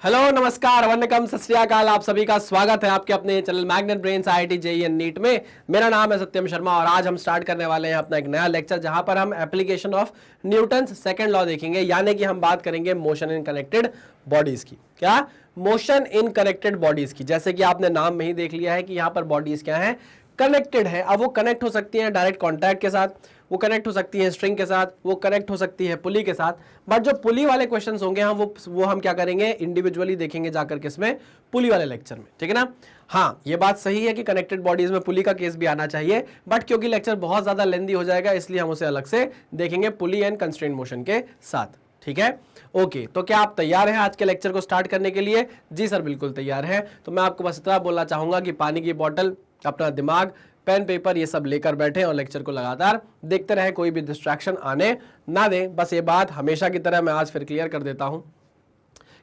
Hello नमस्कार वंदकम सत श्री अकाल। आप सभी का स्वागत है आपके अपने channel Magnet Brains IIT JEE and NEET में। मेरा नाम है सत्यम शर्मा और आज हम स्टार्ट करने वाले हैं अपना एक नया लेक्चर जहां पर हम application of Newton's second law देखेंगे, यानी कि हम बात करेंगे मोशन इन कनेक्टेड बॉडीज की। क्या? मोशन इन कनेक्टेड बॉडीज की। जैसे कि आपने नाम में ही देख लिया है कि यहाँ पर बॉडीज क्या है, कनेक्टेड है। अब वो कनेक्ट हो सकती हैं डायरेक्ट कॉन्टैक्ट के साथ, वो कनेक्ट हो सकती है स्ट्रिंग के साथ, वो कनेक्ट हो सकती है पुली के साथ। बट जो पुली वाले क्वेश्चंस होंगे हम वो हम क्या करेंगे, इंडिविजुअली देखेंगे जाकर किसमें, पुली वाले लेक्चर में। ठीक है ना। हाँ, ये बात सही है कि कनेक्टेड बॉडीज में पुली का केस भी आना चाहिए, बट क्योंकि लेक्चर बहुत ज्यादा लेंदी हो जाएगा इसलिए हम उसे अलग से देखेंगे पुली एंड कंस्ट्रेंट मोशन के साथ। ठीक है, ओके। तो क्या आप तैयार हैं आज के लेक्चर को स्टार्ट करने के लिए? जी सर, बिल्कुल तैयार हैं। तो मैं आपको बस इतना बोलना चाहूंगा कि पानी की बोतल, अपना दिमाग, पेन पेपर ये सब लेकर बैठे और लेक्चर को लगातार देखते रहे, कोई भी डिस्ट्रैक्शन आने ना दें। बस ये बात हमेशा की तरह मैं आज फिर क्लियर कर देता हूं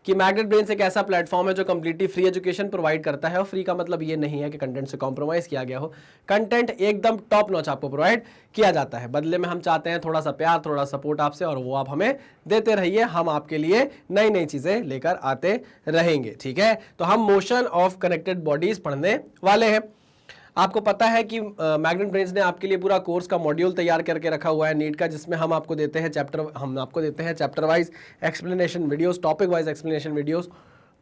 कि मैग्नेट ब्रेन्स एक ऐसा प्लेटफॉर्म है जो कंप्लीटली फ्री एजुकेशन प्रोवाइड करता है। और फ्री का मतलब ये नहीं है कि कंटेंट से कॉम्प्रोमाइज किया गया हो, कंटेंट एकदम टॉप नॉच आपको प्रोवाइड किया जाता है। बदले में हम चाहते हैं थोड़ा सा प्यार, थोड़ा सपोर्ट आपसे, और वो आप हमें देते रहिए। हम आपके लिए नई नई चीजें लेकर आते रहेंगे। ठीक है, तो हम मोशन ऑफ कनेक्टेड बॉडीज पढ़ने वाले हैं। आपको पता है कि मैग्नेट ब्रेन्स ने आपके लिए पूरा कोर्स का मॉड्यूल तैयार करके रखा हुआ है नीट का, जिसमें हम आपको देते हैं chapter wise explanation videos, topic wise explanation videos,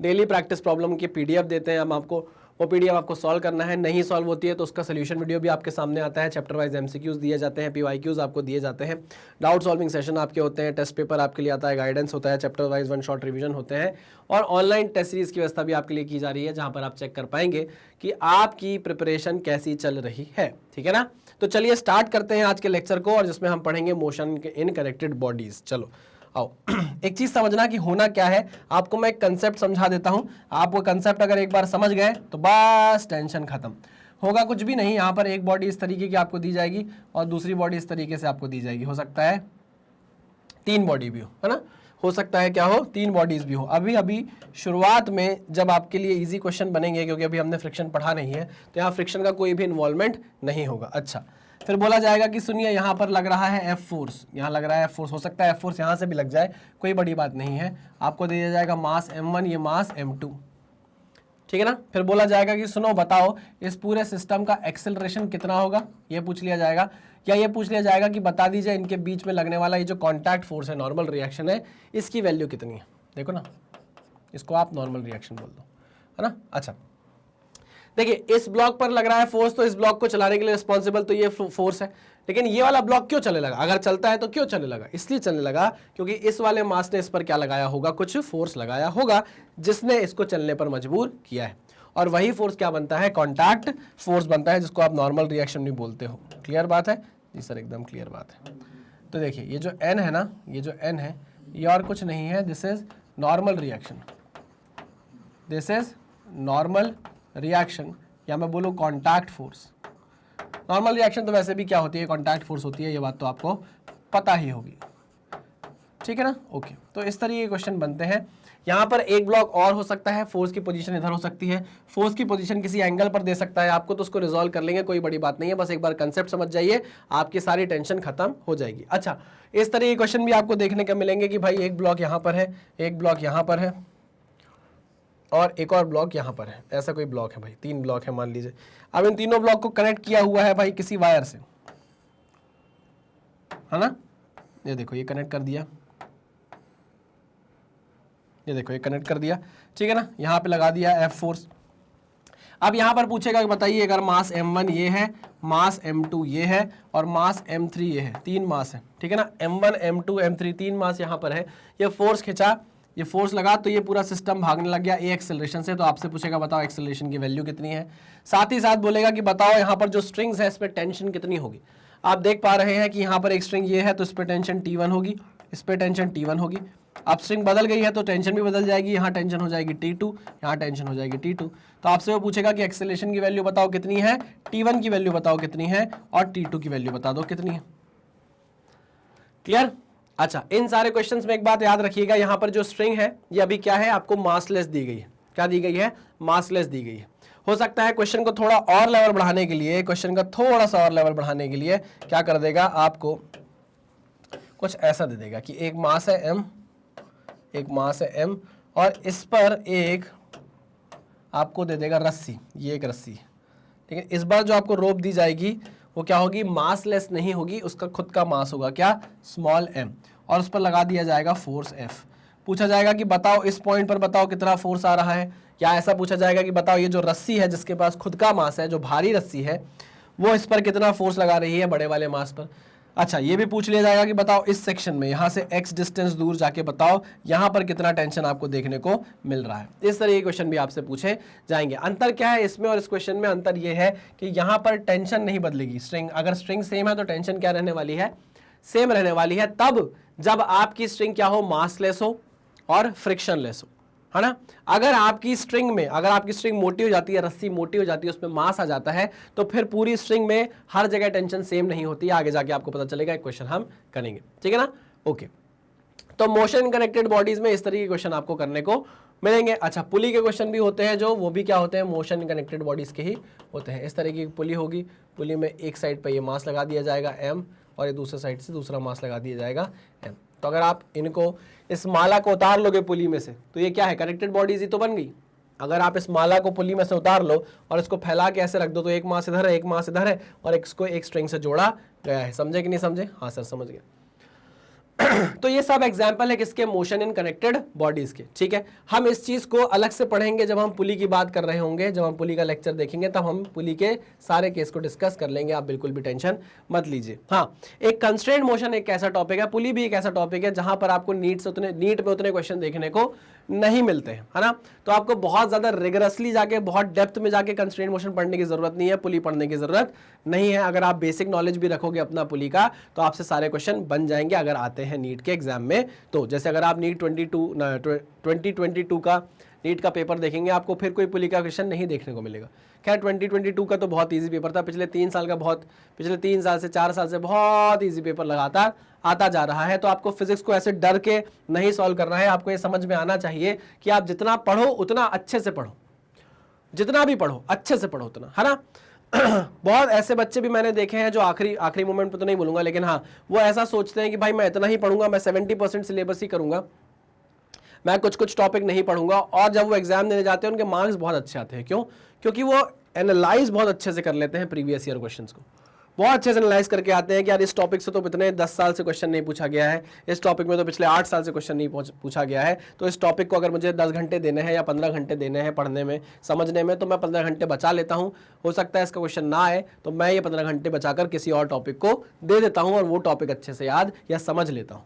daily practice problem की PDF देते हैं हम आपको। वो PDF आपको सॉल्व करना है, नहीं सॉल्व होती है तो उसका सोल्यूशन वीडियो भी आपके सामने आता है। चैप्टर वाइज MCQs दिए जाते हैं, PYQs आपको दिए जाते हैं, डाउट सॉल्विंग सेशन आपके होते हैं, टेस्ट पेपर आपके लिए आता है, गाइडेंस होता है, चैप्टर वाइज 1 शॉर्ट रिवीजन होते हैं, और ऑनलाइन टेस्ट सीरीज की व्यवस्था भी आपके लिए की जा रही है, जहां पर आप चेक कर पाएंगे कि आपकी प्रिपरेशन कैसी चल रही है। ठीक है ना। तो चलिए स्टार्ट करते हैं आज के लेक्चर को, और जिसमें हम पढ़ेंगे मोशन इन कनेक्टेड बॉडीज। चलो आओ। एक चीज समझना कि होना क्या है, आपको मैं एक कंसेप्ट समझा देता हूं। आप वो कंसेप्ट अगर एक बार समझ गए तो बस टेंशन खत्म। होगा कुछ भी नहीं, यहां पर एक बॉडी इस तरीके की आपको दी जाएगी और दूसरी बॉडी इस तरीके से आपको दी जाएगी। हो सकता है 3 बॉडी भी हो, है ना। हो सकता है क्या हो, 3 बॉडीज भी हो। अभी शुरुआत में जब आपके लिए इजी क्वेश्चन बनेंगे, क्योंकि अभी हमने फ्रिक्शन पढ़ा नहीं है, तो यहाँ फ्रिक्शन का कोई भी इन्वॉल्वमेंट नहीं होगा। अच्छा, फिर बोला जाएगा कि सुनिए यहाँ पर लग रहा है F फोर्स, यहाँ लग रहा है F फोर्स, हो सकता है F फोर्स यहाँ से भी लग जाए, कोई बड़ी बात नहीं है। आपको दिया जाएगा मास M1, ये मास M2। ठीक है ना। फिर बोला जाएगा कि सुनो बताओ इस पूरे सिस्टम का एक्सेलरेशन कितना होगा, ये पूछ लिया जाएगा। या ये पूछ लिया जाएगा कि बता दीजिए इनके बीच में लगने वाला ये जो कॉन्टैक्ट फोर्स है, नॉर्मल रिएक्शन है, इसकी वैल्यू कितनी है। देखो ना, इसको आप नॉर्मल रिएक्शन बोल दो, है ना। अच्छा देखिए, इस ब्लॉक पर लग रहा है फोर्स, तो इस ब्लॉक को चलाने के लिए रिस्पॉन्सिबल तो ये फोर्स है। लेकिन ये वाला ब्लॉक क्यों चलने लगा? अगर चलता है तो क्यों चलने लगा? इसलिए चलने लगा क्योंकि इस वाले मास ने इस पर क्या लगाया होगा, कुछ फोर्स लगाया होगा, जिसने इसको चलने पर मजबूर किया है। और वही फोर्स क्या बनता है, कॉन्टैक्ट फोर्स बनता है, जिसको आप नॉर्मल रिएक्शन भी बोलते हो। क्लियर बात है? जी सर, एकदम क्लियर बात है। तो देखिए, ये जो N है ना, ये जो N है, ये और कुछ नहीं है, this is normal reaction, this is normal reaction, या मैं बोलूँ कॉन्टैक्ट फोर्स। नॉर्मल रिएक्शन तो वैसे भी क्या होती है, कॉन्टैक्ट फोर्स होती है, ये बात तो आपको पता ही होगी। ठीक है ना। ओके, तो इस तरीके के क्वेश्चन बनते हैं। यहाँ पर एक ब्लॉक और हो सकता है, फोर्स की पोजीशन इधर हो सकती है, फोर्स की पोजीशन किसी एंगल पर दे सकता है आपको, तो उसको रिजॉल्व कर लेंगे, कोई बड़ी बात नहीं है। बस एक बार कंसेप्ट समझ जाइए, आपकी सारी टेंशन खत्म हो जाएगी। अच्छा, इस तरह के क्वेश्चन भी आपको देखने को मिलेंगे कि भाई एक ब्लॉक यहाँ पर है, एक ब्लॉक यहाँ पर है, और एक और ब्लॉक यहाँ पर है। ऐसा कोई ब्लॉक है भाई, 3 ब्लॉक है मान लीजिए। अब इन तीनों ब्लॉक को कनेक्ट किया हुआ है भाई किसी वायर से, है ना। ये देखो, ये कनेक्ट कर दिया, ये देखो ये कनेक्ट कर दिया। ठीक है ना। यहाँ पे लगा दिया F फोर्स। अब यहाँ पर पूछेगा कि बताइए, अगर मास M1 ये है, मास M2 ये है, और मास M3 ये है, 3 मास है। ठीक है ना। M1 M2 M3 3 मास यहाँ पर है। ये फोर्स खिंचा, ये फोर्स लगा, तो ये पूरा सिस्टम भागने लग गया ए एक्सेलरेशन से। तो आपसे पूछेगा बताओ एक्सेलरेशन की वैल्यू कितनी है। साथ ही साथ बोलेगा कि बताओ यहाँ पर जो स्ट्रिंग्स है इस पर टेंशन कितनी होगी। आप देख पा रहे हैं कि यहाँ पर एक स्ट्रिंग ये है, तो इस पर टेंशन T1 होगी, इस पर टेंशन T1 होगी। अब स्ट्रिंग बदल गई है तो टेंशन भी बदल जाएगी, यहाँ टेंशन हो जाएगी T2, यहाँ टेंशन हो जाएगी T2। तो आपसे वो पूछेगा कि एक्सेलरेशन की वैल्यू बताओ कितनी है, T1 की वैल्यू बताओ कितनी है, और T2 की वैल्यू बता दो कितनी है। क्लियर? अच्छा, इन सारे क्वेश्चंस में एक बात याद रखिएगा, यहाँ पर जो स्ट्रिंग है ये अभी क्या है, आपको मासलेस दी गई है। क्या दी गई है? मासलेस दी गई है। हो सकता है क्वेश्चन को थोड़ा और लेवल बढ़ाने के लिए, क्वेश्चन का थोड़ा सा और लेवल बढ़ाने के लिए क्या कर देगा, आपको कुछ ऐसा दे देगा कि एक मास है M, एक मास है M, और इस पर एक आपको दे देगा रस्सी, ये एक रस्सी है, ठीक है। इस बार जो आपको रोप दी जाएगी वो क्या होगी, मासलेस नहीं होगी, उसका खुद का मास होगा क्या, स्मॉल m, और उस पर लगा दिया जाएगा फोर्स F। पूछा जाएगा कि बताओ इस पॉइंट पर बताओ कितना फोर्स आ रहा है, या ऐसा पूछा जाएगा कि बताओ ये जो रस्सी है जिसके पास खुद का मास है, जो भारी रस्सी है, वो इस पर कितना फोर्स लगा रही है बड़े वाले मास पर। अच्छा, ये भी पूछ लिया जाएगा कि बताओ इस सेक्शन में यहाँ से x डिस्टेंस दूर जाके बताओ यहाँ पर कितना टेंशन आपको देखने को मिल रहा है। इस तरह के क्वेश्चन भी आपसे पूछे जाएंगे। अंतर क्या है इसमें और इस क्वेश्चन में, अंतर ये है कि यहाँ पर टेंशन नहीं बदलेगी। स्ट्रिंग, अगर स्ट्रिंग सेम है तो टेंशन क्या रहने वाली है, सेम रहने वाली है, तब जब आपकी स्ट्रिंग क्या हो, मासलेस हो और फ्रिक्शनलेस हो, है ना। अगर आपकी स्ट्रिंग मोटी हो जाती है, रस्सी मोटी हो जाती है, उसमें मास आ जाता है, तो फिर पूरी स्ट्रिंग में हर जगह टेंशन सेम नहीं होती है। आगे जाके आपको पता चलेगा, एक क्वेश्चन हम करेंगे, ठीक है ना। ओके, तो मोशन कनेक्टेड बॉडीज में इस तरह के क्वेश्चन आपको करने को मिलेंगे। अच्छा, पुली के क्वेश्चन भी होते हैं, जो वो भी क्या होते हैं, मोशन कनेक्टेड बॉडीज के ही होते हैं। इस तरह की पुली होगी, पुली में एक साइड पर ये मास लगा दिया जाएगा m, और ये दूसरे साइड से दूसरा मास लगा दिया जाएगा m। तो अगर आप इनको, इस माला को उतार लोगे पुली में से, तो ये क्या है, कनेक्टेड बॉडीज ही तो बन गई। अगर आप इस माला को पुली में से उतार लो और इसको फैला के ऐसे रख दो, तो एक मास इधर है, एक मास इधर है, और इसको एक स्ट्रिंग से जोड़ा गया है। समझे कि नहीं समझे? हाँ सर, समझ गया। तो ये सब एग्जाम्पल है किसके, मोशन इन कनेक्टेड बॉडीज के, ठीक है। हम इस चीज को अलग से पढ़ेंगे जब हम पुली की बात कर रहे होंगे, जब हम पुली का लेक्चर देखेंगे तब हम पुली के सारे केस को डिस्कस कर लेंगे, आप बिल्कुल भी टेंशन मत लीजिए। हाँ, एक कंस्ट्रेंट मोशन एक ऐसा टॉपिक है, पुली भी एक ऐसा टॉपिक है जहां पर आपको नीट में उतने क्वेश्चन देखने को नहीं मिलते हैं, है ना। तो आपको बहुत ज्यादा रिगरसली जाके, बहुत डेप्थ में जाके कंस्ट्रेंट मोशन पढ़ने की जरूरत नहीं है, पुली पढ़ने की जरूरत नहीं है। अगर आप बेसिक नॉलेज भी रखोगे अपना पुली का, तो आपसे सारे क्वेश्चन बन जाएंगे अगर आते हैं नीट के एग्जाम में। तो जैसे अगर आप नीट 2022 का नीट का पेपर देखेंगे, आपको फिर कोई पुली का क्वेश्चन नहीं देखने को मिलेगा। खैर 2022 का तो बहुत इजी पेपर था, पिछले 3 साल से 4 साल से बहुत इजी पेपर लगातार आता जा रहा है। तो आपको फिजिक्स को ऐसे डर के नहीं सॉल्व करना है, आपको ये समझ में आना चाहिए कि आप जितना पढ़ो उतना अच्छे से पढ़ो, जितना भी पढ़ो अच्छे से पढ़ो उतना, है ना। बहुत ऐसे बच्चे भी मैंने देखे हैं जो आखिरी मोमेंट पे तो नहीं बोलूंगा, लेकिन हाँ, वो ऐसा सोचते हैं कि भाई मैं इतना ही पढ़ूंगा, मैं 70% सिलेबस ही करूंगा, मैं कुछ टॉपिक नहीं पढ़ूंगा, और जब वो एग्जाम देने जाते हैं उनके मार्क्स बहुत अच्छे आते हैं। क्यों? क्योंकि वो एनालाइज बहुत अच्छे से कर लेते हैं प्रीवियस ईयर क्वेश्चंस को, बहुत अच्छे से एनालाइज करके आते हैं कि यार इस टॉपिक से तो इतने 10 साल से क्वेश्चन नहीं पूछा गया है, इस टॉपिक में तो पिछले 8 साल से क्वेश्चन नहीं पूछा गया है, तो इस टॉपिक को अगर मुझे 10 घंटे देने हैं या 15 घंटे देने हैं पढ़ने में, समझने में, तो मैं 15 घंटे बचा लेता हूँ। हो सकता है इसका क्वेश्चन ना आए, तो मैं ये 15 घंटे बचाकर किसी और टॉपिक को दे देता हूँ और वो टॉपिक अच्छे से याद या समझ लेता हूँ।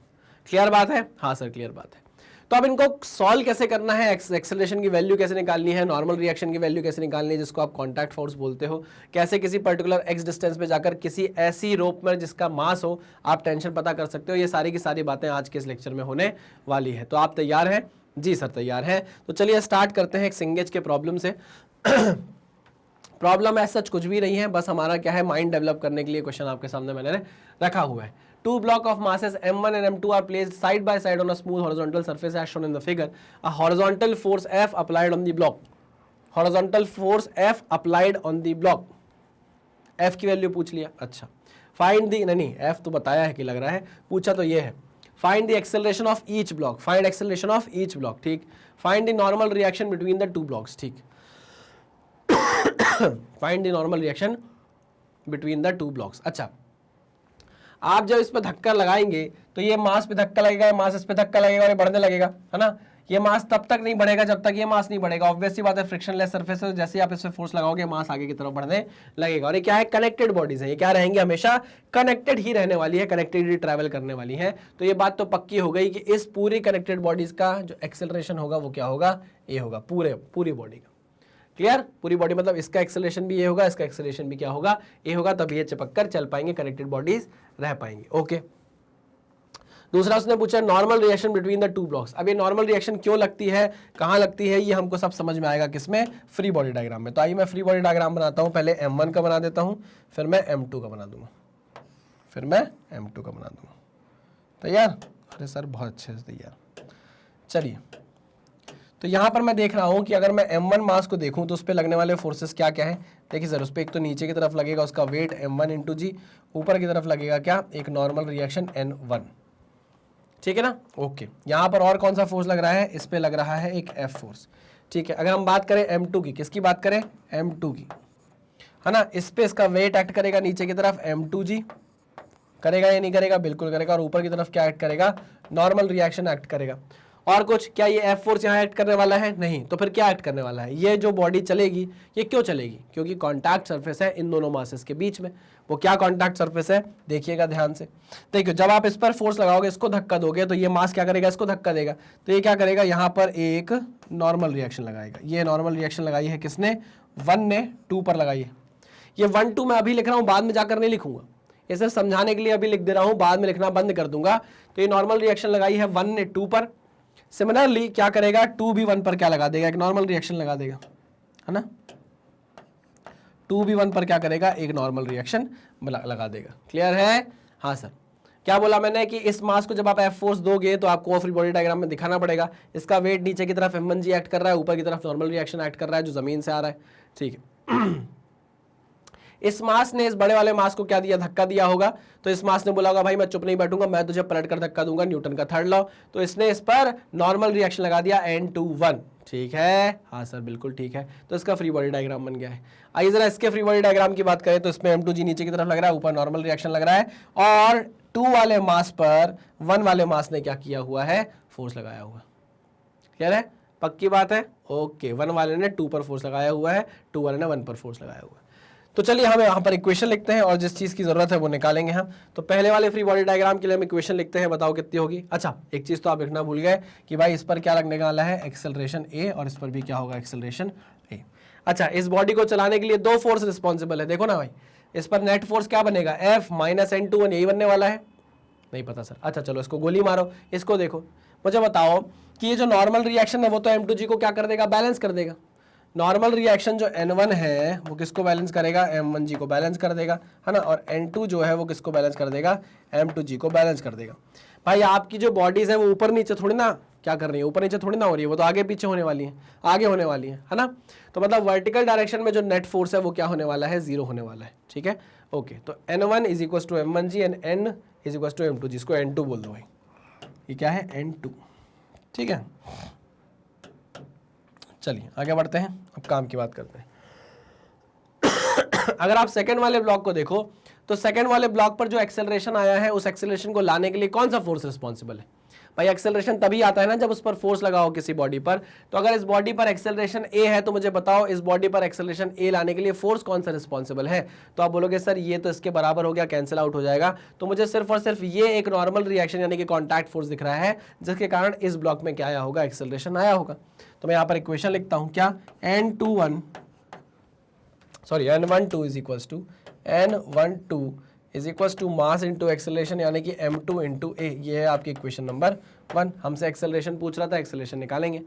क्लियर बात है? हाँ सर, क्लियर बात है। तो अब इनको सॉल्व कैसे करना है, एक्सेलरेशन की वैल्यू कैसे निकालनी है, नॉर्मल रिएक्शन की वैल्यू कैसे निकालनी है, जिसको आप कांटेक्ट फोर्स बोलते हो, कैसे किसी पर्टिकुलर एक्स डिस्टेंस पे जाकर किसी ऐसी रोप में जिसका मास हो आप टेंशन पता कर सकते हो, ये सारी की सारी बातें आज के इस लेक्चर में होने वाली है। तो आप तैयार हैं? जी सर तैयार हैं। तो चलिए स्टार्ट करते हैं एक सिंगेज के प्रॉब्लम से। प्रॉब्लम ऐसा कुछ भी नहीं है, बस हमारा क्या है, माइंड डेवलप करने के लिए क्वेश्चन आपके सामने मैंने रखा हुआ है। Two blocks of masses m1 and m2 are placed side by side on a smooth horizontal surface as shown in the figure. A horizontal force F applied on the block. Horizontal force F applied on the block. F की value पूछ लिया। अच्छा, find the, नहीं F तो बताया है कि लग रहा है, पूछा तो ये है। Find the acceleration of each block, find acceleration of each block, ठीक। Find the normal reaction between the two blocks, ठीक। Find the normal reaction between the two blocks. अच्छा, आप जब इस पर धक्का लगाएंगे तो ये मास पे धक्का लगेगा, मास इस पे धक्का लगेगा और ये बढ़ने लगेगा, है ना। ये मास तब तक नहीं बढ़ेगा जब तक ये मास नहीं बढ़ेगा। ऑब्वियसली बात है, फ्रिक्शनलेस सरफेस है, जैसे आप इस पे फोर्स लगाओगे मास आगे की तरफ बढ़ने लगेगा। और ये क्या है, कनेक्टेड बॉडीज है, ये क्या रहेंगी, हमेशा कनेक्टेड ही रहने वाली है, कनेक्टेड ही ट्रैवल करने वाली है। तो ये बात तो पक्की हो गई कि इस पूरी कनेक्टेड बॉडीज का जो एक्सेलरेशन होगा वो क्या होगा, ये होगा पूरी बॉडी का। क्लियर? पूरी बॉडी मतलब इसका एक्सेलरेशन भी ये होगा, इसका एक्सेलरेशन भी क्या होगा, ये होगा, तब ये चिपक कर चल पाएंगे, कनेक्टेड बॉडीज रह पाएंगे। ओके, दूसरा उसने पूछा normal reaction between the two blocks. अब ये नॉर्मल रिएक्शन क्यों लगती है, कहाँ लगती है, ये हमको सब समझ में आएगा किसमें, फ्री बॉडी डायग्राम में। तो आइए मैं फ्री बॉडी डायग्राम बनाता हूँ, पहले m1 का बना देता हूँ, फिर मैं m2 का बना दूंगा, फिर मैं m2 का बना दूंगा। तैयार? अरे सर बहुत अच्छे से तैयार। चलिए, तो यहाँ पर मैं देख रहा हूँ कि अगर मैं m1 मास को देखूँ तो उस पर लगने वाले फोर्सेस क्या क्या है। देखिए सर, उस पर एक तो नीचे की तरफ लगेगा उसका वेट m1 × g, ऊपर की तरफ लगेगा क्या, एक नॉर्मल रिएक्शन n1, ठीक है ना। ओके, यहाँ पर और कौन सा फोर्स लग रहा है, इस पे लग रहा है एक F फोर्स। ठीक है, अगर हम बात करें M2 की, किसकी बात करें, M2 की, है ना, इस पे इसका वेट एक्ट करेगा नीचे की तरफ M2G, करेगा या नहीं करेगा, बिल्कुल करेगा। और ऊपर की तरफ क्या एक्ट करेगा, नॉर्मल रिएक्शन एक्ट करेगा। और कुछ क्या ये F फोर्स यहाँ एक्ट करने वाला है, नहीं, तो फिर क्या एक्ट करने वाला है, ये जो बॉडी चलेगी ये क्यों चलेगी, क्योंकि कॉन्टैक्ट सरफेस है इन दोनों मासेस के बीच में। वो क्या कॉन्टैक्ट सरफेस है, देखिएगा ध्यान से। देखिए जब आप इस पर फोर्स लगाओगे, इसको धक्का दोगे, तो ये मास क्या करेगा, इसको धक्का देगा, तो ये क्या करेगा, यहाँ पर एक नॉर्मल रिएक्शन लगाएगा। ये नॉर्मल रिएक्शन लगाई है किसने, 1 ने 2 पर लगाई है। ये 1 2 मैं अभी लिख रहा हूँ, बाद में जाकर नहीं लिखूंगा, ये सिर्फ समझाने के लिए अभी लिख दे रहा हूँ, बाद में लिखना बंद कर दूंगा। तो ये नॉर्मल रिएक्शन लगाई है 1 ने 2 पर। सिमिलरली क्या करेगा, 2 भी 1 पर क्या लगा देगा, एक नॉर्मल रिएक्शन लगा देगा, है ना। 2 भी 1 पर क्या करेगा, एक नॉर्मल रिएक्शन लगा देगा। क्लियर है, हाँ सर। क्या बोला मैंने कि इस मास को जब आप F फोर्स दोगे तो आपको फ्री बॉडी डायग्राम में दिखाना पड़ेगा, इसका वेट नीचे की तरफ M1G एक्ट कर रहा है, ऊपर की तरफ नॉर्मल रिएक्शन एक्ट कर रहा है जो जमीन से आ रहा है। ठीक है, इस मास ने इस बड़े वाले मास को क्या दिया, धक्का दिया होगा। तो इस मास ने बोला होगा भाई मैं चुप नहीं बैठूंगा, मैं तुझे पलट कर धक्का दूंगा, न्यूटन का थर्ड लॉ। तो इसने इस पर नॉर्मल रिएक्शन लगा दिया N2 1। ठीक है, हाँ सर बिल्कुल ठीक है। तो इसका फ्री बॉडी डायग्राम बन गया है। आइए जरा इसके फ्री बॉडी डायग्राम की बात करें, तो इसमें M2G नीचे की तरफ लग रहा है, ऊपर नॉर्मल रिएक्शन लग रहा है, और 2 वाले मास पर 1 वाले मास ने क्या किया हुआ है, फोर्स लगाया हुआ। क्लियर है, पक्की बात है। ओके, 1 वाले ने 2 पर फोर्स लगाया हुआ है, 2 वाले ने 1 पर फोर्स लगाया हुआ है। तो चलिए हम यहाँ पर इक्वेशन लिखते हैं और जिस चीज़ की ज़रूरत है वो निकालेंगे हम। तो पहले वाले फ्री बॉडी डायग्राम के लिए हम इक्वेशन लिखते हैं, बताओ कितनी होगी। अच्छा, एक चीज़ तो आप लिखना भूल गए कि भाई इस पर क्या लगने वाला है, एक्सेलरेशन A, और इस पर भी क्या होगा, एक्सेलरेशन A। अच्छा, इस बॉडी को चलाने के लिए 2 फोर्स रिस्पॉन्सिबल है, देखो ना भाई, इस पर नेट फोर्स क्या बनेगा, F माइनस N2 यही बनने वाला है, नहीं पता सर। अच्छा चलो इसको गोली मारो, इसको देखो, मुझे बताओ कि ये जो नॉर्मल रिएक्शन है वो तो M2G को क्या कर देगा, बैलेंस कर देगा। नॉर्मल रिएक्शन जो N1 है वो किसको बैलेंस करेगा, M1G को बैलेंस कर देगा, है ना। और N2 जो है वो किसको बैलेंस कर देगा, M2G को बैलेंस कर देगा। भाई आपकी जो बॉडीज है वो ऊपर नीचे थोड़ी ना क्या कर रही है, ऊपर नीचे थोड़ी ना हो रही है, वो तो आगे पीछे होने वाली है, आगे होने वाली है ना। तो मतलब वर्टिकल डायरेक्शन में जो नेट फोर्स है वो क्या होने वाला है, 0 होने वाला है। ठीक है, ओके। तो N1 is equal to M1G and N is equal to M2G, इसको N2 बोल दो भाई, ये क्या है, N2। ठीक है, चलिए आगे बढ़ते हैं, अब काम की बात करते हैं। अगर आप सेकंड वाले ब्लॉक को देखो तो सेकंड वाले ब्लॉक पर जो एक्सेलरेशन आया है उस एक्सेलरेशन को लाने के लिए कौन सा फोर्स रिस्पॉन्सिबल है। भाई एक्सेलरेशन तभी आता है ना जब उस पर फोर्स लगाओ किसी बॉडी पर। तो अगर इस बॉडी पर एक्सेलरेशन A है तो मुझे बताओ इस बॉडी पर एक्सेलरेशन A लाने के लिए फोर्स कौन सा रिस्पॉन्सिबल है। तो आप बोलोगे सर ये तो इसके बराबर हो गया, कैंसिल आउट हो जाएगा। तो मुझे सिर्फ और सिर्फ ये एक नॉर्मल रिएक्शन यानी कि कॉन्टैक्ट फोर्स दिख रहा है जिसके कारण इस ब्लॉक में क्या आया होगा, एक्सेलरेशन आया होगा। तो मैं यहाँ पर इक्वेशन लिखता हूँ, क्या, N12 is equals to N12 is equals to mass into acceleration यानी कि M2 इंटू A। ये है आपकी इक्वेशन नंबर 1। हमसे एक्सेलरेशन पूछ रहा था, एक्सेलरेशन निकालेंगे।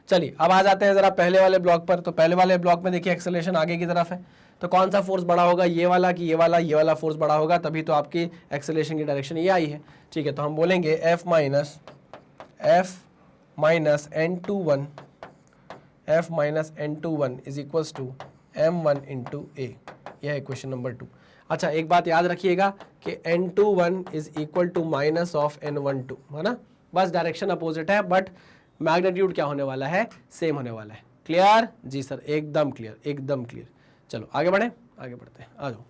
चलिए अब आ जाते हैं जरा पहले वाले ब्लॉक पर। तो पहले वाले ब्लॉक में देखिए एक्सेलरेशन आगे की तरफ है, तो कौन सा फोर्स बड़ा होगा, ये वाला कि ये वाला फोर्स बड़ा होगा, तभी तो आपकी एक्सेलरेशन की डायरेक्शन ये आई है। ठीक है, तो हम बोलेंगे F minus N21 is equals to M1 into A। यह है क्वेश्चन नंबर 2। अच्छा एक बात याद रखिएगा कि N21 is equal to minus of N12, है ना। बस डायरेक्शन अपोजिट है बट मैग्नीट्यूड क्या होने वाला है, सेम होने वाला है। क्लियर जी सर, एकदम क्लियर, एकदम क्लियर। चलो आगे बढ़ते हैं, आ जाओ।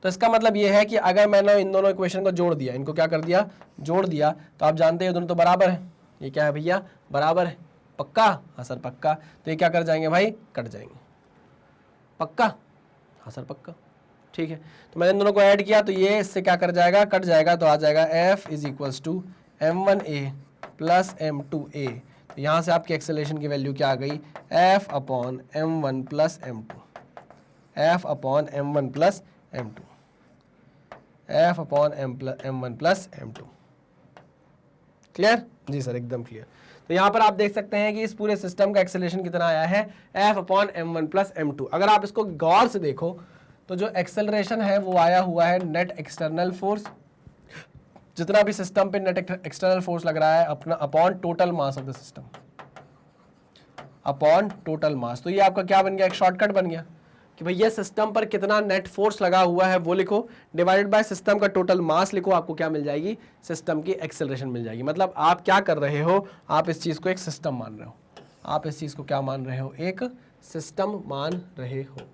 तो इसका मतलब ये है कि अगर मैंने इन दोनों इक्वेशन को जोड़ दिया, इनको क्या कर दिया, जोड़ दिया, तो आप जानते हैं दोनों तो बराबर है। ये क्या है भैया, बराबर है, पक्का, हाँ सर पक्का। तो ये क्या कर जाएंगे भाई, कट जाएंगे, पक्का, हाँ सर पक्का। ठीक है, तो मैंने इन दोनों को ऐड किया तो ये इससे क्या कर जाएगा, कट जाएगा, तो आ जाएगा F is equals to M1A plus M2A। तो यहाँ से आपकी एक्सेलरेशन की वैल्यू क्या आ गई, F upon M1 plus M2, F upon M1 plus M2, F upon M1 plus M2। Clear जी सर, एकदम क्लियर। तो यहाँ पर आप देख सकते हैं कि इस पूरे सिस्टम का एक्सेलरेशन कितना आया है, F upon M1 plus M2। अगर आप इसको गौर से देखो तो जो एक्सेलरेशन है वो आया हुआ है नेट एक्सटर्नल फोर्स, जितना भी सिस्टम पे नेट एक्सटर्नल फोर्स लग रहा है अपना upon total mass of the system, upon total मास। तो ये आपका क्या बन गया, एक शॉर्टकट बन गया कि कि भैया सिस्टम पर कितना नेट फोर्स लगा हुआ है वो लिखो, डिवाइडेड बाय सिस्टम का टोटल मास लिखो, आपको क्या मिल जाएगी, सिस्टम की एक्सेलरेशन मिल जाएगी। मतलब आप क्या कर रहे हो, आप इस चीज़ को एक सिस्टम मान रहे हो, आप इस चीज़ को क्या मान रहे हो, एक सिस्टम मान रहे हो।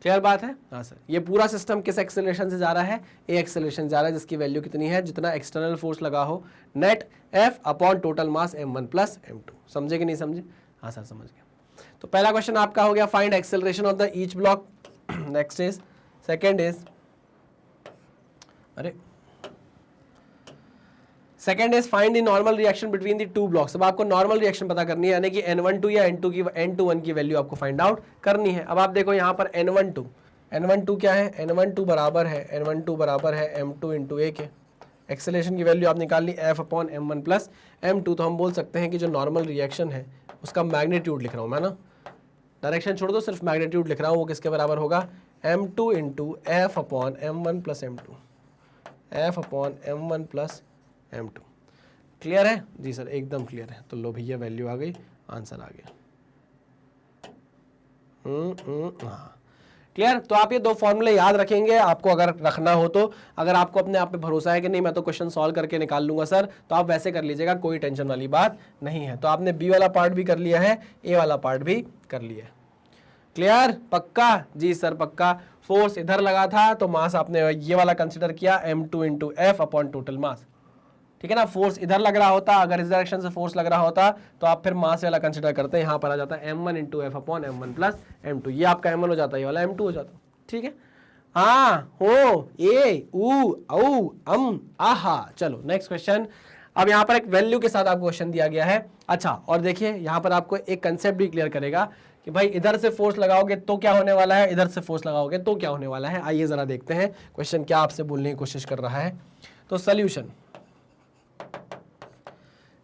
क्लियर बात है? हाँ सर। ये पूरा सिस्टम किस एक्सेलरेशन से जा रहा है, ए एक्सेलरेशन जा रहा है, जिसकी वैल्यू कितनी है, जितना एक्सटर्नल फोर्स लगा हो, नेट एफ अपॉन टोटल मास m1 प्लस m2। समझे कि नहीं समझे? हाँ सर समझ गया। तो पहला क्वेश्चन आपका हो गया, find acceleration of the each block. Next is, second is, second is find the normal reaction between the two blocks. अब आपको नॉर्मल रिएक्शन पता करनी है, यानी कि N12 या N21 की वैल्यू आपको फाइंड आउट करनी है। अब आप देखो यहाँ पर N12 क्या है, N12 बराबर है M2 इंटू ए के। एक्सेलरेशन की वैल्यू आप निकाल ली F upon M1 plus M2। तो हम बोल सकते हैं कि जो नॉर्मल रिएक्शन है उसका मैग्नीट्यूड लिख रहा हूँ मैं ना, डायरेक्शन छोड़ दो, सिर्फ मैग्नीट्यूड लिख रहा हूँ, वो किसके बराबर होगा, M2 into F upon M1 plus M2, F upon M1 plus M2। Clear है? जी सर एकदम क्लियर है। तो लो भैया वैल्यू आ गई, आंसर आ गया। हाँ क्लियर। तो आप ये दो फॉर्मूले याद रखेंगे, आपको अगर रखना हो तो। अगर आपको अपने आप पे भरोसा है कि नहीं मैं तो क्वेश्चन सॉल्व करके निकाल लूंगा सर, तो आप वैसे कर लीजिएगा, कोई टेंशन वाली बात नहीं है। तो आपने बी वाला पार्ट भी कर लिया है, ए वाला पार्ट भी कर लिया है। क्लियर? पक्का? जी सर पक्का। फोर्स इधर लगा था तो मास आपने ये वाला कंसिडर किया, M2 into F upon total मास। ठीक है ना, फोर्स इधर लग रहा होता, अगर इस डायरेक्शन से फोर्स लग रहा होता तो आप फिर मास वाला कंसिडर करते हैं, यहाँ पर आ जाता है M1 into F upon M1 plus M2। ये आपका M1 हो जाता है, ये वाला M2 हो जाता। ठीक है, हाँ हो ए ऊ औ अम आहा। चलो नेक्स्ट क्वेश्चन। अब यहाँ पर एक वैल्यू के साथ आपको क्वेश्चन दिया गया है। अच्छा, और देखिए यहाँ पर आपको एक कंसेप्ट भी क्लियर करेगा कि भाई इधर से फोर्स लगाओगे तो क्या होने वाला है, इधर से फोर्स लगाओगे तो क्या होने वाला है। आइए जरा देखते हैं क्वेश्चन क्या आपसे बोलने की कोशिश कर रहा है। तो